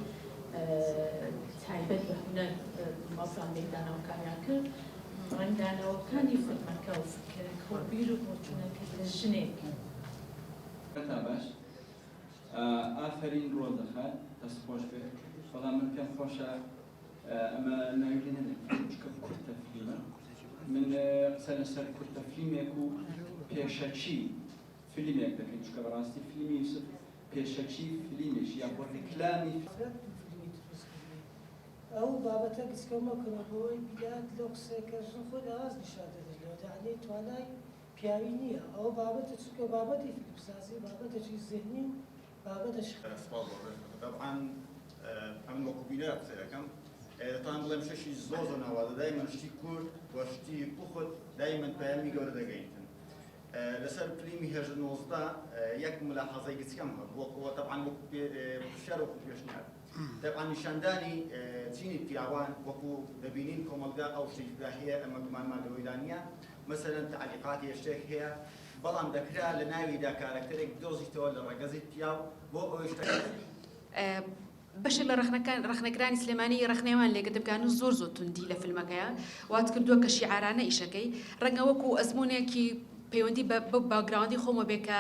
تایبەت بە هونەر مافرانێکدانەوە کاریان کرد ڕنگدانەوەکانی فیلمەکە و فکرەکە و بیر و بۆچوونەکە لە ژنێک باش ئافرین ڕۆژەخان دەستخۆش بێت بەڵام من پێم خۆشە ئەمە ناوی نەدەکە کورتە فیلمە من قسە لەسەر کورتە فیلمێک و پێشەچی فیلمێک دەکەین چونکە بەڕاستی فیلمی یوسف پێشەچی فیلمێکی یا بۆ ڕیکلامی ئەو بابەتە گچکەمەکەەوەی بیات لەو قسەکەژن خۆ داواز نیشادەدەێت یعنی توانای پیاوی نییە ئەو بابەتە چونکە بابەتی فیلمسازی بابەتێکی ذهنی بابەتش طبعا ئەم وەکوبیلە قسەکەم دەتوان بڵێم شەشی زۆر ناوادە دایمەن شتی کورد وە شتی کوخت دایمەن پەیامی گەورە دەگەیتن لەسەر فیلمی هێژە نۆزدە یەک ملاحەزەی گچکەم هەبوو وەکەوە طبعا وەکو شەر وەکو پێشنیار طبعا نیشاندانی چینی پیاوان وەکو دەبینین کۆمەلگا ئەو شتێکدا هەیە ئەمە گومانمان لەوەیدا نییە مەسەلەن تعلیقاتی هێشتێک هەیە بەڵام دەکرا لە ناویدا کارکتەرێک دۆزیتەوە لە ڕێگەزی پیاو بۆ ئەوەی شتەکە بەشێک لە ڕخنەکانی سلێمانی ڕخنەوان لێگە دەبگان و زۆر توندی لە فیلمەکەیە وات کردووە کە شیعارانە ئیشەکەی ڕەنگە وەکو ئەزمونێکی پەیوەندی بە باگراوندی خۆمە بێ کە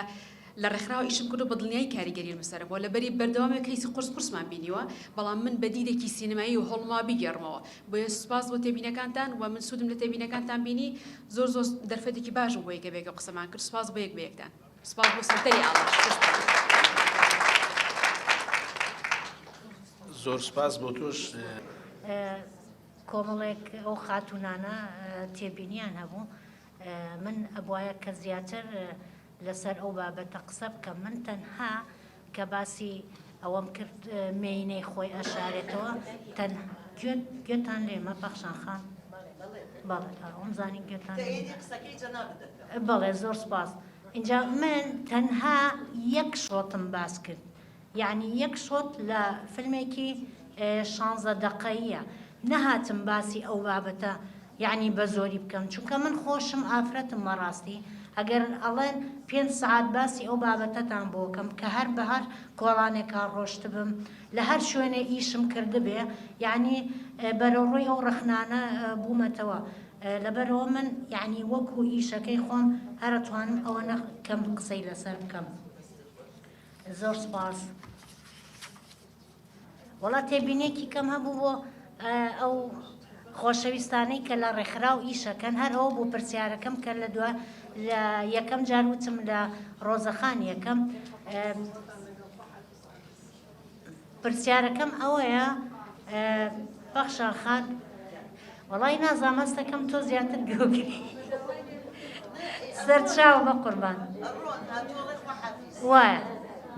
لە ڕێکخراوە ئیشم کردو بە دڵنیای کاریگەری مەسەرەوە لەبەری بەردەوامێک کەیسی قورسمان بینیوە بەڵام من بە دیدێکی سینەمایی و هەڵما بیگەڕمەوە بۆیە سوپاس بۆ تێبینەکانتان و من سوودم لە تێبینەکانتان بینی زۆر دەرفەتێکی باش بۆ یەکە بێگە قسەمان کرد سوپاس بۆ یەک بەیەکتان سوپاس بۆ سەرتەری ئاڵاش زۆر سپاس بۆ توش کۆمەڵێک ئەو خاتونانە تێبینیان هەبوو من ئەبوایە کە زیاتر لەسەر ئەو بابەتە قسە بکەم من تەنها کە باسی ئەوەم کرد مینەی خۆی ئەشارێتەوە گوێتان لێمە بەخشان خان بەڵێ ئەوم زانی گوێتان بەڵێ زۆر سپاس اینجا من تەنها یەک شۆتم باس کرد یعنی یەک شۆت لە فیلمێکی 16 دقەیە نەهاتم باسی ئەو بابەتە یعنی بە زۆری بکەم چونکە من خۆشم ئافرەتم بەڕاستی ئەگەر ئەڵێن 5 سعات باسی ئەو بابەتەتان بۆکەم کە هەر بەهار کۆڵانێکا ڕۆشت بم لە هەر شوێنێ ئیشم کردبێ یعنی بەرەڕووی ئەو ڕخنانە بوومەتەوە لەبەرەوە من یعنی وەکو ئیشەکەی خۆم هەرەتوانم ئەوە کەم قسەی لەسەر بکەم. زۆر سپاس. وڵات تێبینێکی کەم هەبوو بۆ ئەو خۆشەویستانەی کە لە ڕێکخراو ئیشەکەن هەر ئەوە بۆ پرسیارەکەم کە لە دوای لە یەکەم جار وتم لە ڕۆزەخان یەکەم پرسیارەکەم ئەوەیە بەخشان خان وەڵی نازانمەستەکەم تۆ زیاتر گوێگری سەرچاوە بە قوربان وایە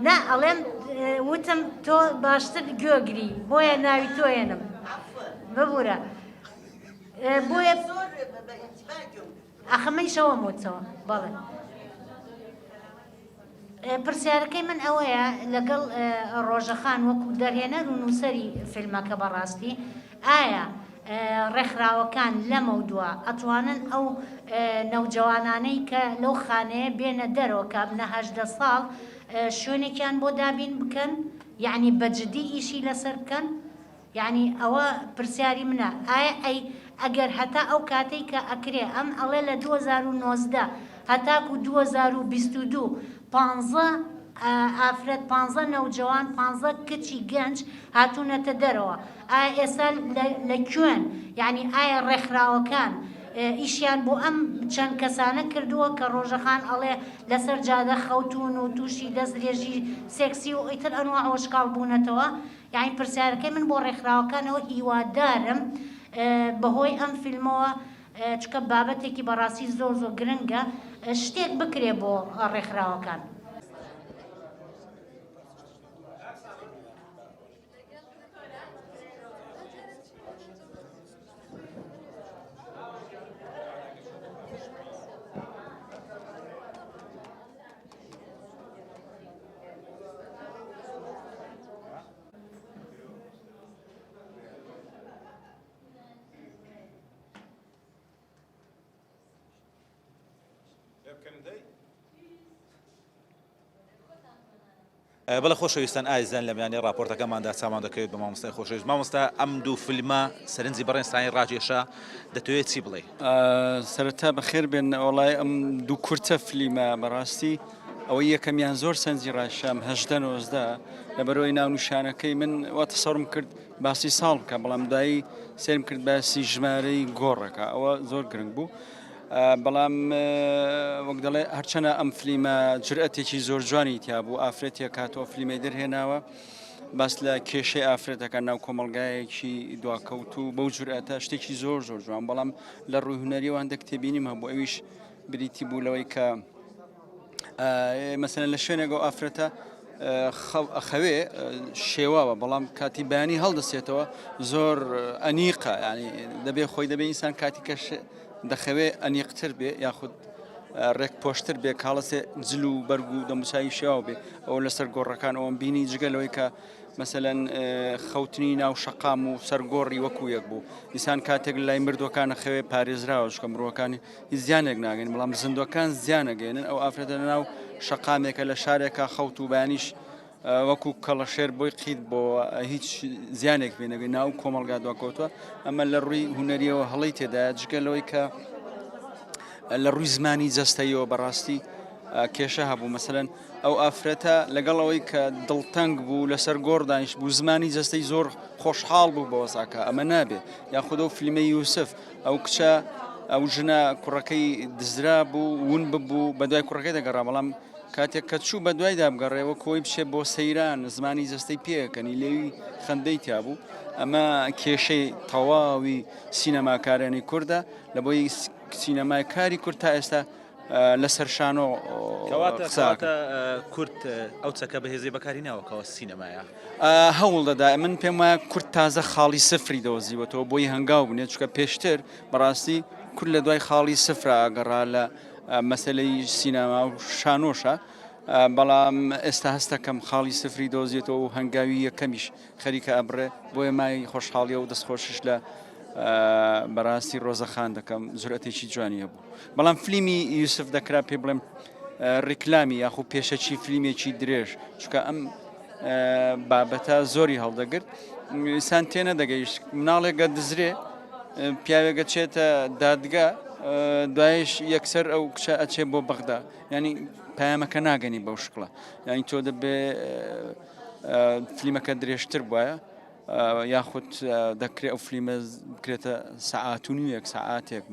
نا ئەڵێم وتم تۆ باشتر گوێگری بۆیە ناوی تۆێنم ببوورە بۆیە ئەخەمەی شەوە موتەوە بەڵێ پرسیارەکەی من ئەوەیە لەگەڵ ڕۆژەخان وەکو دەرهێنەر و نووسەری فیلمەکە بەڕاستی ئایا ڕێکخراوەکان لەمە دووە ئەتوانن ئەو نەوجەوانانەی کە لەو خانەیە بێنە دەرەوە کە بنە 18 ساڵ شوێنێکیان بۆ دابین بکەن یعنی بەجددی ئیشی لەسەر بکەن یعنی ئەوە پرسیاری منە ئایا ئەگەر هەتا ئەو کاتەی کە ئەکرێ ئەم ئەڵێ لە 2019 هەتاکو 2022 15 ئافرەت 15 نەوجەوان 15 کچی گەنج هاتوونەتە دەرەوە ئایا ئێستا لە کوێن یعنی ئایا ڕێکخراوەکان ئیشیان بۆ ئەم چەند کەسانە کردووە کە ڕۆژەخان ئەڵێ لەسەر جادە خەوتون و تووشی دەستێژی سێکسی و ئیتر ئەنواع وەشکاڵ بوونەتەوە یعنی پرسیارەکەی من بۆ ڕێکخراوەکانەوە هیوادارم بەهۆی ئەم فیلمەوە چکە بابەتێکی بەڕاستی زۆر گرنگە شتێک بکرێ بۆ ڕێکخراوەکان. بەڵە خۆشەویستان ئایزان لە میانی راپۆرتەکەماندا چامان دەکەوێت بە مامۆستای خۆشەویست مامۆستا ئەم دوو فیلمە سەرنجی بەڕێنستانی ڕاجێشە دەتەوێت چی بڵێ؟ سەرەتا بەخێر بێن وڵای ئەم دوو کورتە فیلمە بەڕاستی ئەوەی یەکەمیان زۆر سەرنجی ڕاشام 19 لەبەرەوەی ناونیشانەکەی من وا تەسەڕم کرد باسی ساڵ بکە بەڵام دایی سێرم کرد باسی ژمارەی گۆڕەکە ئەوە زۆر گرنگ بوو. بەڵام وەک دەڵێ هەرچەنە ئەم فیلمە جرئەتێکی زۆر جوانی تیا بوو ئافرەتێک کاتەوە فیلمەی دەرهێناوە باس لە کێشەی ئافرەتەکە ناو کۆمەلگایەکی دواکەوت و بەو جورئەتە شتێکی زۆر جوان بەڵام لە ڕووی هونەریەوە هەندێک تێبینیم هەبوو ئەویش بریتی بوو لەوەی کە مەسەلەن لە شوێنێکەوە ئافرەتە ئەخەوێ شێواوە بەڵام کاتی بەیانی هەڵدەسێتەوە زۆر ئەنیقە ینی دەبێ خۆی دەبێ ئینسان کاتی کە دەخەوێ ئەنیقتر بێ یاخود ڕێک پۆشتر بێ کاڵەسێ جل و بەرگ و دەموسایی شێواو بێ ئەوە لەسەر گۆڕەکان ئەوم بینی جگەلەوەی کە مەسەلەن خەوتنی ناو شەقام و سەرگۆڕی وەکو یەک بوو ئینسان کاتێک لای مردوەکانە خەوێ پارێزراوە چکە مرۆڤەکانی هیچ زیانێک ناگەن بەڵام زیندوەکان زیانەگەێنن ئەو ئافرەتە لە ناو شەقامێکە لە شارێکە خەوت و بەیانیش وەکو کەڵەشێر بۆی قیت بۆ هیچ زیانێک بێنەگەی ناو کۆمەلگا دواکەوتوە ئەمە لە ڕووی هونەریەوە هەڵی تێدایە جگەلەوەی کە لە ڕووی زمانی جەستەیەوە بەڕاستی کێشە هەبوو مەسەلەن ئەو ئافرەتە لەگەڵەوەی کە دڵتەنگ بوو لەسەر گۆڕدانیش بوو زمانی جەستەی زۆر خۆشحاڵ بوو بە وەساکە ئەمە نابێ یاخود ئەو فیلمەی یوسف ئەو کچە ئەو ژنە کوڕەکەی دزرا بوو ون ببوو بە دوای کوڕەکەی دەگەڕا بەڵام کاتێک کە چوو بە دوای دابگەڕێەوە کۆی بچێ بۆ سەیران زمانی جەستەی پێکەنی لێوی خەندەی تیا بوو ئەمە کێشەی تەواوی سینەماکارانی کووردە لە بۆی سینەمای کاری کورد تا ئێستا لەسەر شانۆ کورت ئەو چەکە بەهێزی بەکاری ناوەکەوە سینەمایە هەوڵ دەدا من پێم وایە کورد تازە خاڵی سفری دۆزیوەتەوە بۆی هەنگاو بنێت چکە پێشتر بەڕاستی کورد لە دوای خاڵی سفرە ئەگەڕا لە مەسلەی سینەما و شانۆشە بەڵام ئێستا هەستەکەم خاڵی سفری دۆزیێتەوە و هەنگاوی یەکەمیش خەریکە ئەبرێ بۆیە مای خۆشحاڵیە و دەستخۆشش لە بەڕاستی ڕۆزەخان دەکەم زورەتێکی جوانی هەبوو بەڵام فیلمی یوسف دەکرا پێ بڵێم ڕیکلامی یاخو پێشەچی فیلمێکی درێژ چکە ئەم بابەتە زۆری هەڵدەگرت سان تێنە دەگەیشت مناڵێکگە دزرێ پیاوێکە چێتە دادگا دوایش یەکسەر ئەو کچە ئەچێ بۆ بەغدا ینی پامەکە ناگەنی بەو شکڵە ینی تۆ دەبێ فیلمەکە درێژتر بواە یاخود دەکرێت ئەو فیلمە بکرێتە سەعات و نیوەک سەعاتێک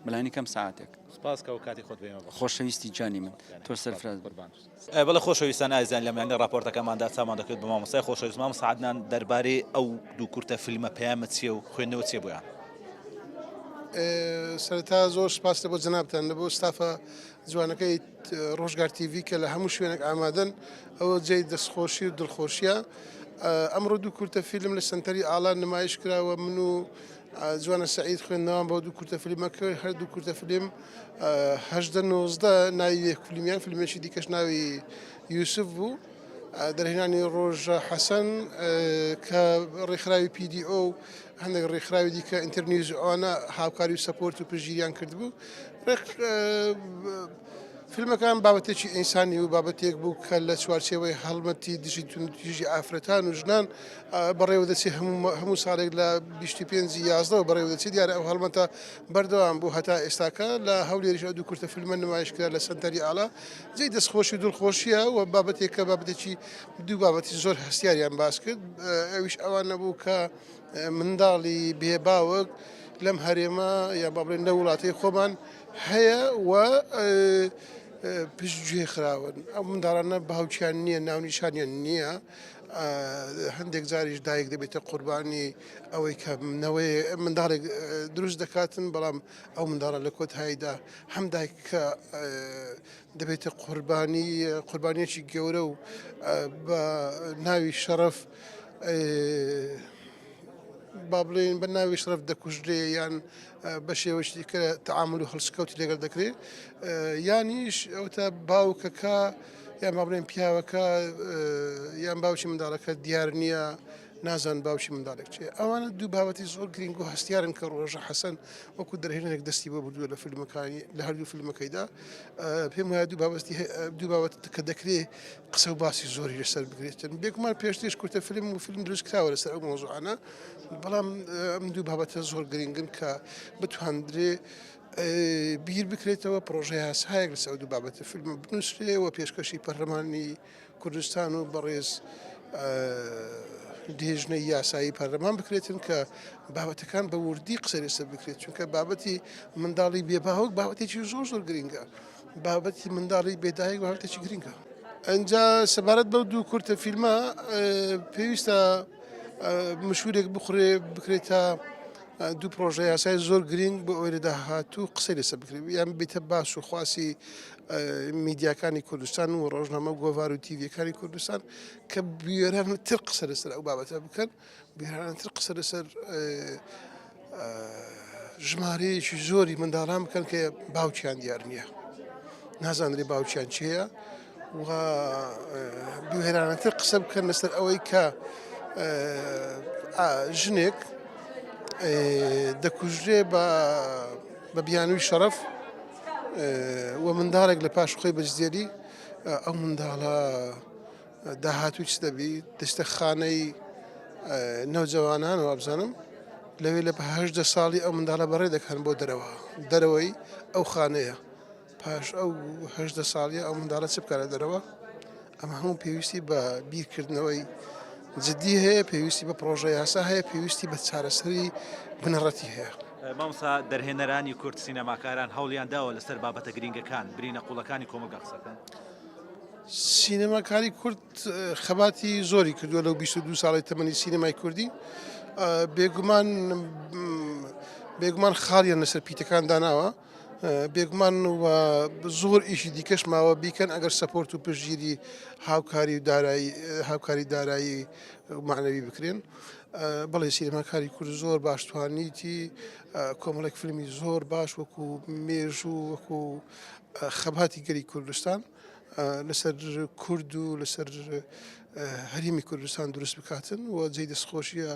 بەلانی کەم ساعتێک سپاس کە کاتی خۆت بێمە خۆشەویستی جانی من تۆ سەرفراز قوربان بەڵێ خۆشەویستان ئازیان لەمانە راپۆرتەکەماندا چامان دەکرێت بە مامۆستای خۆشەویست مامۆستا عەدنان دەربارەی ئەو دوو کورتە فیلمە پەیامت چییە و خوێندنەوە چییە بۆیان سەرەتا زۆر سپاس بۆ جەنابتان لە بۆ ستافە جوانەکەی ڕۆژگار تیڤ کە لە هەموو شوێنێک ئامادەن ئەوە جێی دەستخۆشی و دڵخۆشیە ئەمڕۆ دوو کورتە فیلم لە سنتەری ئاڵان نمایش کراوە من و جوانە سعید خوێندنەوەم بۆ دوو کورتە فیلمەکە هەردوو کورتە فیلم 19 ناوی فیلمیان فیلمێکی دیکەش ناوی یوسف بوو دەرهێنانی ڕۆژە حەسەن کە ڕێکخراوی PDO هەندێک ڕێکخراوی دیکە ئینتەرنیوز ئەوانە هاوکاری و سەپۆرت و پژگیریان کردبوو فیلمەکان بابەتێکی ئینسانی و بابەتێک بوو کە لە چوارچێوەی هەڵمەتی دژی توندیژی ئافرەتان و ژنان بەڕێوە دەچێت هەموو ساڵێک لە 25 بەڕێوە دەچێت دیارە ئەو هەڵمەتە بەردەوام بوو هەتا ئێستاکە لە هەولێریش دوو کورتە فیلمە نمایشکرا لە سنتەری ئاڵا جێی دەستخۆشی و دڵخۆشیە و بابەتێکە بابەتێکی دوو بابەتی زۆر هەستیاریان باس کرد ئەویش ئەوان نەبوو کە منداڵی بێباوەک لەم هەرێمە یا با بڵێن لە وڵاتی خۆمان هەیە و پشتگوێ خراون ئەو منداڵانە باوچیان نییە ناونیشانیان نییە هەندێک جاریش دایک دەبێتە قوربانی ئەوەی کە منداڵێک دروست دەکاتن بەڵام ئەو منداڵە لە کۆتاییدا هەم دایک کە دەبێتە قوربانیەکی گەورە و بە ناوی شەرەف با بڵێن بە ناوی شەرەف دەکوژرێ یان بە شێوەشتی کە تەعامل و هەڵسکەوتی لەگەڵ دەکرێت یانیش ئەوتە باوکەکە یان با بڵێن پیاوەکە یان باوکی منداڵەکە دیار نییە نازان باوکی منداڵێک چێ ئەوانە دوو بابەتی زۆر گرنگ و هەستیارن کە ڕۆژە حەسەن وەکو دەرهێنێک دەستی بۆ بردووە لە فیلمەکانی لە هەردوو فیلمەکەیدا پێم وایە دوو بابەت کە دەکرێت قسە و باسی زۆری لەسەر بگرێتن بێگومان پێشترش کورتە فیلم و فیلم دروست کراوە لەسەر ئەو مۆزوعانە بەڵام ئەم دوو بابەتە زۆر گرنگن کە بتوانرێ بیر بکرێتەوە پرۆژەی هاسایەک لەسەر دوو بابەتە فیلم بنووسرێەوە پێشکەشی پەرلەمانی کوردستان و بەڕێز دێژنەی یاسایی پەرلەمان بکرێتن کە بابەتەکان بە وردی قسەی لەسەر بکرێت چونکە بابەتی منداڵی بێباوەک بابەتێکی زۆر گرنگە بابەتی منداڵی بێدایک بابەتێکی گرنگە ئەنجا سەبارەت بەو دوو کورتە فیلمە پێویستە مشورێک بکرێتە دوو پرۆژە یاسای زۆر گرنگ بۆ ئەوەی لە داهاتوو قسەی لەسەر بکرێت یان بێتە باس و خواسی میدیاکانی کوردستان و ڕۆژنامە گۆڤار و تیڤیەکانی کوردستان کە بیێرانتر قسە لەسەر ئەو بابەتە بکەن بیێرانتر قسە لەسەر ژمارەیەکی زۆری منداڵان بکەن کە باوکیان دیار نییە نازانرێ باوکیان چێیە و بیێرانتر قسە بکەن لەسەر ئەوەی کە ژنێک دەکوژرێ بە بیانووی شەرەف و منداڵێک لە پاش خۆی بەجدێری ئەو منداڵە داهاتوی چ دەبی دەستە خانەی نەوجەوانان و ئابزانم لەوێ لە 18 ساڵی ئەو منداڵە بەڕێ دەکەن بۆ دەرەوەی ئەو خانەیە پاش ئەو 18 ساڵیە ئەو منداڵە چ بکارە دەرەوە ئەمە هەموو پێویستی بە بیرکردنەوەی جدی هەیە پێویستی بە پرۆژە یاسا هەیە پێویستی بە چارەسەری بنەڕەتی هەیە مامۆستا دەرهێنەرانی کورد سینەماکاران هەوڵیان داوە لەسەر بابەتە گرنگەکان برینە قوڵەکانی کۆمەلگا قسەکەن سینەماکاری کورد خەباتی زۆری کردووە لەو 22 ساڵی تەمەنی سینەمای کوردی بێگومان خاڵیان لەسەر پیتەکان داناوە بێگومان و زۆر ئیشی دیکەش ماوە بیکەن ئەگەر سەپۆرت و پشتگیری هاوکاری دارایی معنەوی بکرێن بەڵێ سینەماکاری کورد زۆر باشتوانیتی کۆمەڵێک فیلمی زۆر باش وەکو مێژ و وەکو خەباتی گەری کوردستان لەسەر کورد و لەسەر هەرێمی کوردستان دروست بکاتن و جێی دەستخۆشیە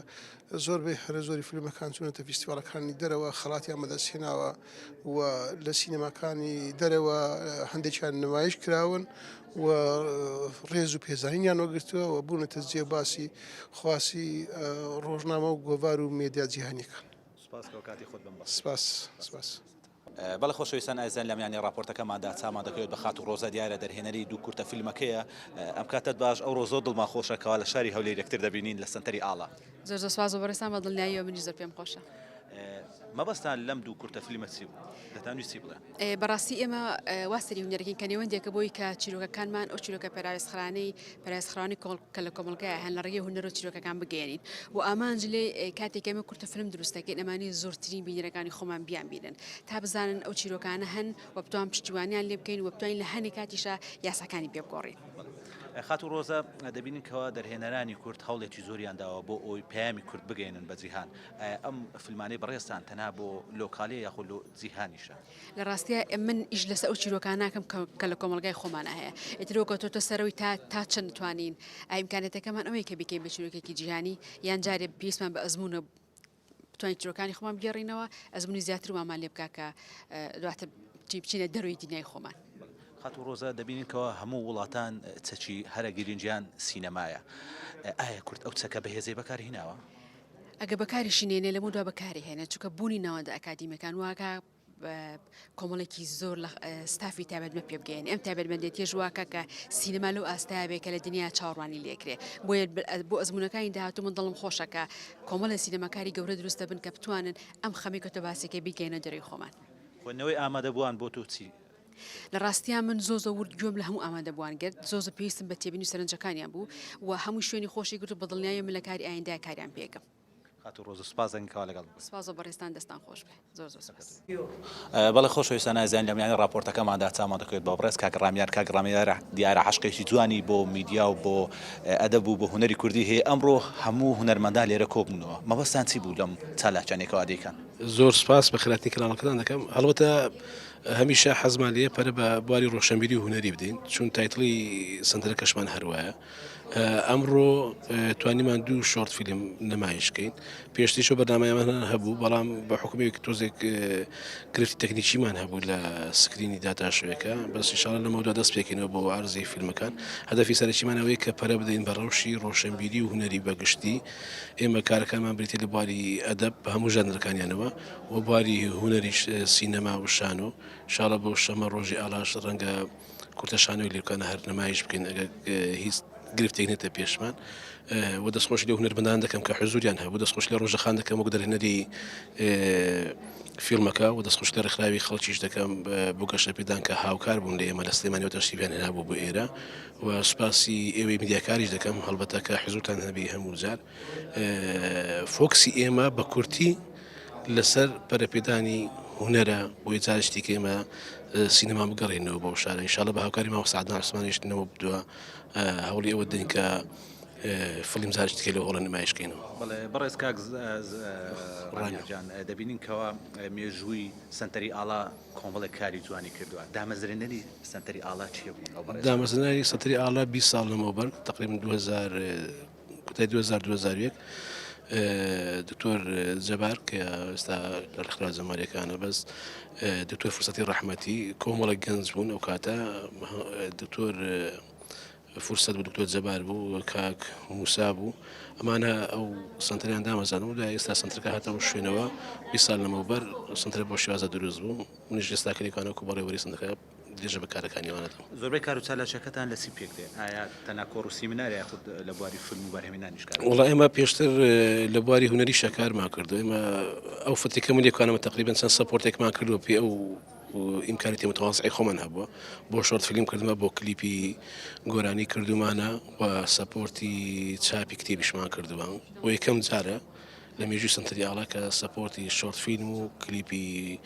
زۆربەی هەرە زۆری فیلمەکان چونەتە فیستیڤالەکانی دەرەوە خەڵاتیان بەدەستهێناوە و لە سینەماکانی دەرەوە هەندێکیان نمایش کراون و ڕێز و پێزانینیان وەگرتووە و بوونەتە جێباسی خواسی ڕۆژنامە و گۆڤار و مێدیا جیهانیەکان. سپاس. بەڵێ خۆشەویستان ئازان لەمیانی راپۆرتەکەماندا چامان دەکەوێت بە خات و ڕۆزە دیارە دەرهێنەری دوو کورتە فیلمەکەیە ئەم کاتت باش ئەو ڕۆ زۆر دڵما خۆشەکەەوە لە شاری هەولێر یەکتر دەبینین لە سنتەری ئاڵا. زۆر سپاس و بەڕێستان بە دڵنیاییەوە منیش زۆر پێم خۆشە. مەبەستان لەم دوو کورتە فیلمە چی بوو؟ دەتانوی چی بڵێن؟ بەڕاستی ئێمە واسری هونەرەکەین کە نێوەندێکە بۆی کە چیرۆکەکانمان ئەو چیرۆکە پەرایزخرانی کە لە کۆمەڵگەیە هەن لە ڕێگەی هونەر و چیرۆکەکان بگەێنین و ئامانج لێ کاتێک ئێمە کورتە فیلم دروستەکەین ئەمانی زۆرترین بینەرەکانی خۆمان بیان بینن تا بزانن ئەو چیرۆکانە هەن و بتوان پشتیوانیان لێ بکەین و بتوانین لە هەنێک کاتیشە یاساکانی پێ بگۆڕین. خات و ڕۆزە دەبینینکەوە دەرهێنەرانی کورد هەوڵێکی زۆریان داوە بۆ ئەوی پەیامی کورد بگەێنن بە جیهان. ئەم فیلمانەی بەڕێستان تەنها بۆ لۆکاڵیە یاخود جیهانیشە؟ لە ڕاستیە من ئیش لەسەر ئەو چیرۆکان ناکەم کە لە کۆمەڵگای خۆمانە هەیە ئیترۆکە تۆتە سەرەوەی تا چەند توانین ئیمکانێتەکەمان ئەوەیە کە بکەین بە چیرۆکێکی جیهانی یان جارێ پێویستمان بە ئەزمونە بتوانین چیرۆکانی خۆمان بگێڕینەوە ئەزمموی زیاتر ومان لێ بکا کە دواتر بچینە دەروی دنیای خۆمان. خات و ڕۆزە دەبینینکەوە هەموو وڵاتان چەکی هەرە گرنگیان سینەمایە. ئایا کورد ئەو چەکە بەهێزەی بەکاری هێناوە؟ ئەگە بەکاریشی نێنێ لەمە دوا بەکاری هێنە چونکە بوونی ناوەندە ئەکادیمیەکان واکە کۆمەڵێکی زۆر لە ستافی تایبەتمە پێ بگەین ئەم تایبەتمەندێتیە ژواکە کە سینەما لەو ئاستایە بێ کە لە دنیا چاوەڕوانی لێکرێ بۆ ئەزمونونەکانی داهاتوو من دڵم خۆشەکە کۆمەڵە سینەماکاری گەورە دروستە بن کە بتوانن ئەم خەمیکەتە باسێکە بیگەینە دەرەی خۆمان. خوێندنەوەی ئامادەبووان بۆ تۆ چی؟ لە ڕاستیان من زۆ ورد گوێم لە هەموو ئامادەبووان گرت زۆ پێویستم بە تێبینی سەرنجەکانیان بوو و هەموو شوێنی خۆشی گرت و بە دڵنیایە من لە کاری ئایندا کاریان پێکەم. خات و ڕۆز سپاسەکەوا لەگەڵ سپاس و بەڕێستان دەستان خۆش بێ زۆر سپاس. بەڵێ خۆشەویستان ئازیان لەمیانی راپۆرتەکەماندا چامان دەکەوێت بە بڕێز کاگڕامیار دیارە حەشقێکی جوانی بۆ میدیا و بۆ ئەدەب و بۆ هونەری کوردی هەیە ئەمڕۆ هەموو هونەرمەندا لێرە کۆبوونەوە مەبەستان چی بوو لەم چالاکیانێکەوە دەیکەن؟ زۆر سپاس بە خراتی کەناڵەکەتان دەکەم هەڵبەتە هەمیشە حەزمان لێ پەرە بە بواری ڕۆشنبیری و هونەری بدەین چون تایتڵی سنتەرە کەشمان هەروایە. ئەمڕۆ توانیمان دوو شۆرت فیلم نمایشکەین پێشتیشە بەنامەیەمان هەبوو بەڵام بە حکومێک تۆزێک گرفتی تەکنیکیمان هەبوو لە سکرینی داتاشوێکە بەس ئینشاڵڵا لەمەوەدا دەست پێکەینەوە بۆ عەرزی فیلمەکان هەدەفی سەرەکیمان ئەوەیە کە پەرە بدەین بە ڕەوشی ڕۆشنبیری و هونەری بەگشتی ئێمە کارەکانمان بریتێ لە بواری ئەدەب بە هەموو ژانرەکانیانەوە و بواری هونەری سینەما و شانۆ ئینشاڵڵا بۆ شەمە ڕۆژی ئاڵاش ڕەنگە کورتە شانۆی لێکانە هەر نمایش بکەین ئەگەر هیچ گرفتێک نێتە پێشمان و دەستخۆشی لە هونەرمەندان دەکەم کە حزوریان هەبوو دەستخۆش لە ڕۆژەخان دەکەم وەک دەرهێنەری فیلمەکە و دەستخۆش لە ڕێکخراوی خەڵکیش دەکەم بۆ گەشە پێدان کە هاوکار بوون لە ئێمە لە سلێمانیەوە تەشریفیان هێنابوو بۆ ئێرە و سوپاسی ئێوەی میدیاکاریش دەکەم هەڵبەتە کە حزوتان هەبی هەموو جار فۆکسی ئێمە بە کورتی لەسەر پەرەپێدانی هونەرە بۆی جارشتی کە ئێمە سینەما بگەڕێنەوە بۆ شارە ئینشاڵڵا بە هاوکاری ماوە سعدان عوسمانیشتنەوە بدووە هەوڵی ئەوە دەین کە فیلم زارشتکە لە هۆڵە نمایشکەینەوە. بەڕێز کاک ڕانیان دەبینین کەەوە مێژووی سنتەری ئاڵا کۆمەڵێک کاری جوانی کردووە دامەزرێنەری سنتەری ئاڵا چیە بوو؟ دامەزرێنەری سنتەری ئاڵا 20 ساڵ لەمەوبەر تقریبا 2001 دکتۆر جەبار کە ئێستا لە ڕێکخراوە جەماریەکانە بەس دکتۆر فرسەتی ڕەحمەتی کۆمەڵێک گەنج بوون ئەو کاتە دکتۆر فرسەت بە دکتۆر جەبار بوو کاک موسا بوو ئەمانە ئەو سنتەریان دامەزانم و ئێستا سنتەرەکە هاتەوە شوێنەوە 20 ساڵ لەمەوبەر سنتەرە بۆ شێوازە دروست بوو منیش ئێستاکەریکانە کوبەڕێوەری سنتەکە درێژە بە کارەکانیوانەوە زۆربەی کار و چالاکیەکەتان لە چی پێک دێ ئایا تەنیا کۆڕ و سیمینارە یاخود لە بواری فیلم و بەرهەمهێنانیش کار؟ وڵا ئێمە پێشتر لە بواری هونەری شەکارمان کردو ئێمە ئەو فتێکە ملیەکانەمە تقریبا چەند سەپۆرتێکمان کردووە پێ ئەو ئیمکانیتی متوازعی خۆمان هەبووە بۆ شۆرت فیلم کردمە بۆ کلیپی گۆرانی کردومانە و سەپۆرتی چاپی کتێبیشمان کردووە بۆ یەکەم جارە لە مێژووی سنتەری ئاڵا کە سەپۆرتی شۆرت فیلم و کلیپی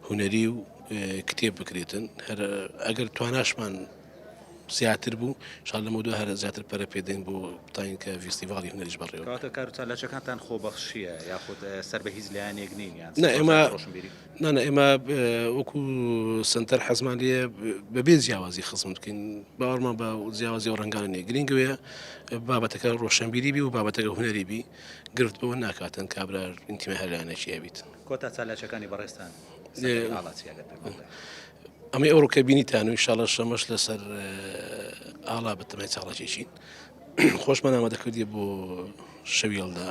هونەری و کتێب بکرێتن هەر ئەگەر تواناشمان زیاتر بوو شال لە مودو هەر زیاتر پەرە پێدەین بۆ بتاین کە فیستیڤالی هونەریش بەڕێوە کەواتە کارتەلاجەکانتان خۆبەخشیە یاخود سەر بە هیچ لایەنێک نین یان ئێمە وەکو سنتەر حەزمان لێ بەبێ جیاوازی خزم بکەین باوەڕمان بە جیاوازی و ڕەنگانە گرنگوەیە بابەتەکە ڕۆشنبیری بی و بابەتەکە هونەری بی گرت بەوە ناکاتن کابرار ئینتیمە هەرلایەنێکیە بیت کۆتا چالاکەکانی بەڕێستان ئەمە ئەوڕۆکە بینیتان و ئینشاڵڵا شەمەش لەسەر ئاڵا بەتەمای چاڵاکێکین خۆشمان ئامادەکردیە بۆ شەویڵدا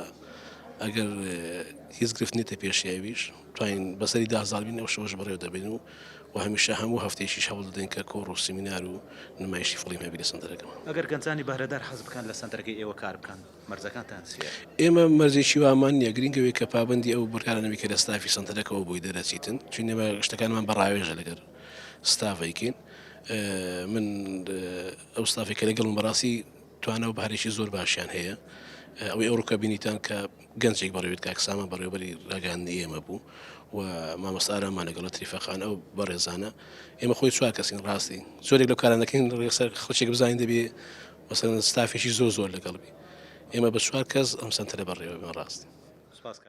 ئەگەر هیچ گرفت نێتە پێشیاویش توانین بەسەری دازالبین ئەو شەوەش بەڕێوە دەبین و هەمیشە هەموو هەفتێکی هەوڵ دەدەین کە کۆڕ و سیمینار و نمایشی فڵیم هەبی لە سنتەرەکەم ئەگەر گەنجانی بەهرەدار حەز بکەن لە سنتەرەکەی ئێوە کار بکەن مەرجەکانتان چییە؟ ئێمە مەرجێکی وامان نییە گرنگەوەی کە پابندی ئەو بڕکارانەوەی کە لە ستافی سنتەرەکەەوە بۆی دەرەچیتن چون ئێمە شتەکانمان بەڕاوێژە لەگەر ستافیکین من ئەو ستافی کە لەگەڵ بەڕاستی توانە و بەهارێکی زۆر باشیان هەیە ئەوەی ئەوڕۆکە بینیتان کە گەنجێک بەڕێوێت کاکسامە بەڕێوەبەری ڕاگەاندنی ئێمە بوو و مامۆستارامان لەگەڵە تریفەخان ئەو بەڕێزانە ئێمە خۆی چوار کەسین ڕاستی زۆرێک لەو کارانەکەین ڕێسەر خەڵکێک بزانین دەبێ مەسەڵەن ستافێکی زۆر لەگەڵ بی ئێمە بە چوار کەس ئەم سنتەرە بەڕێوە ڕاستی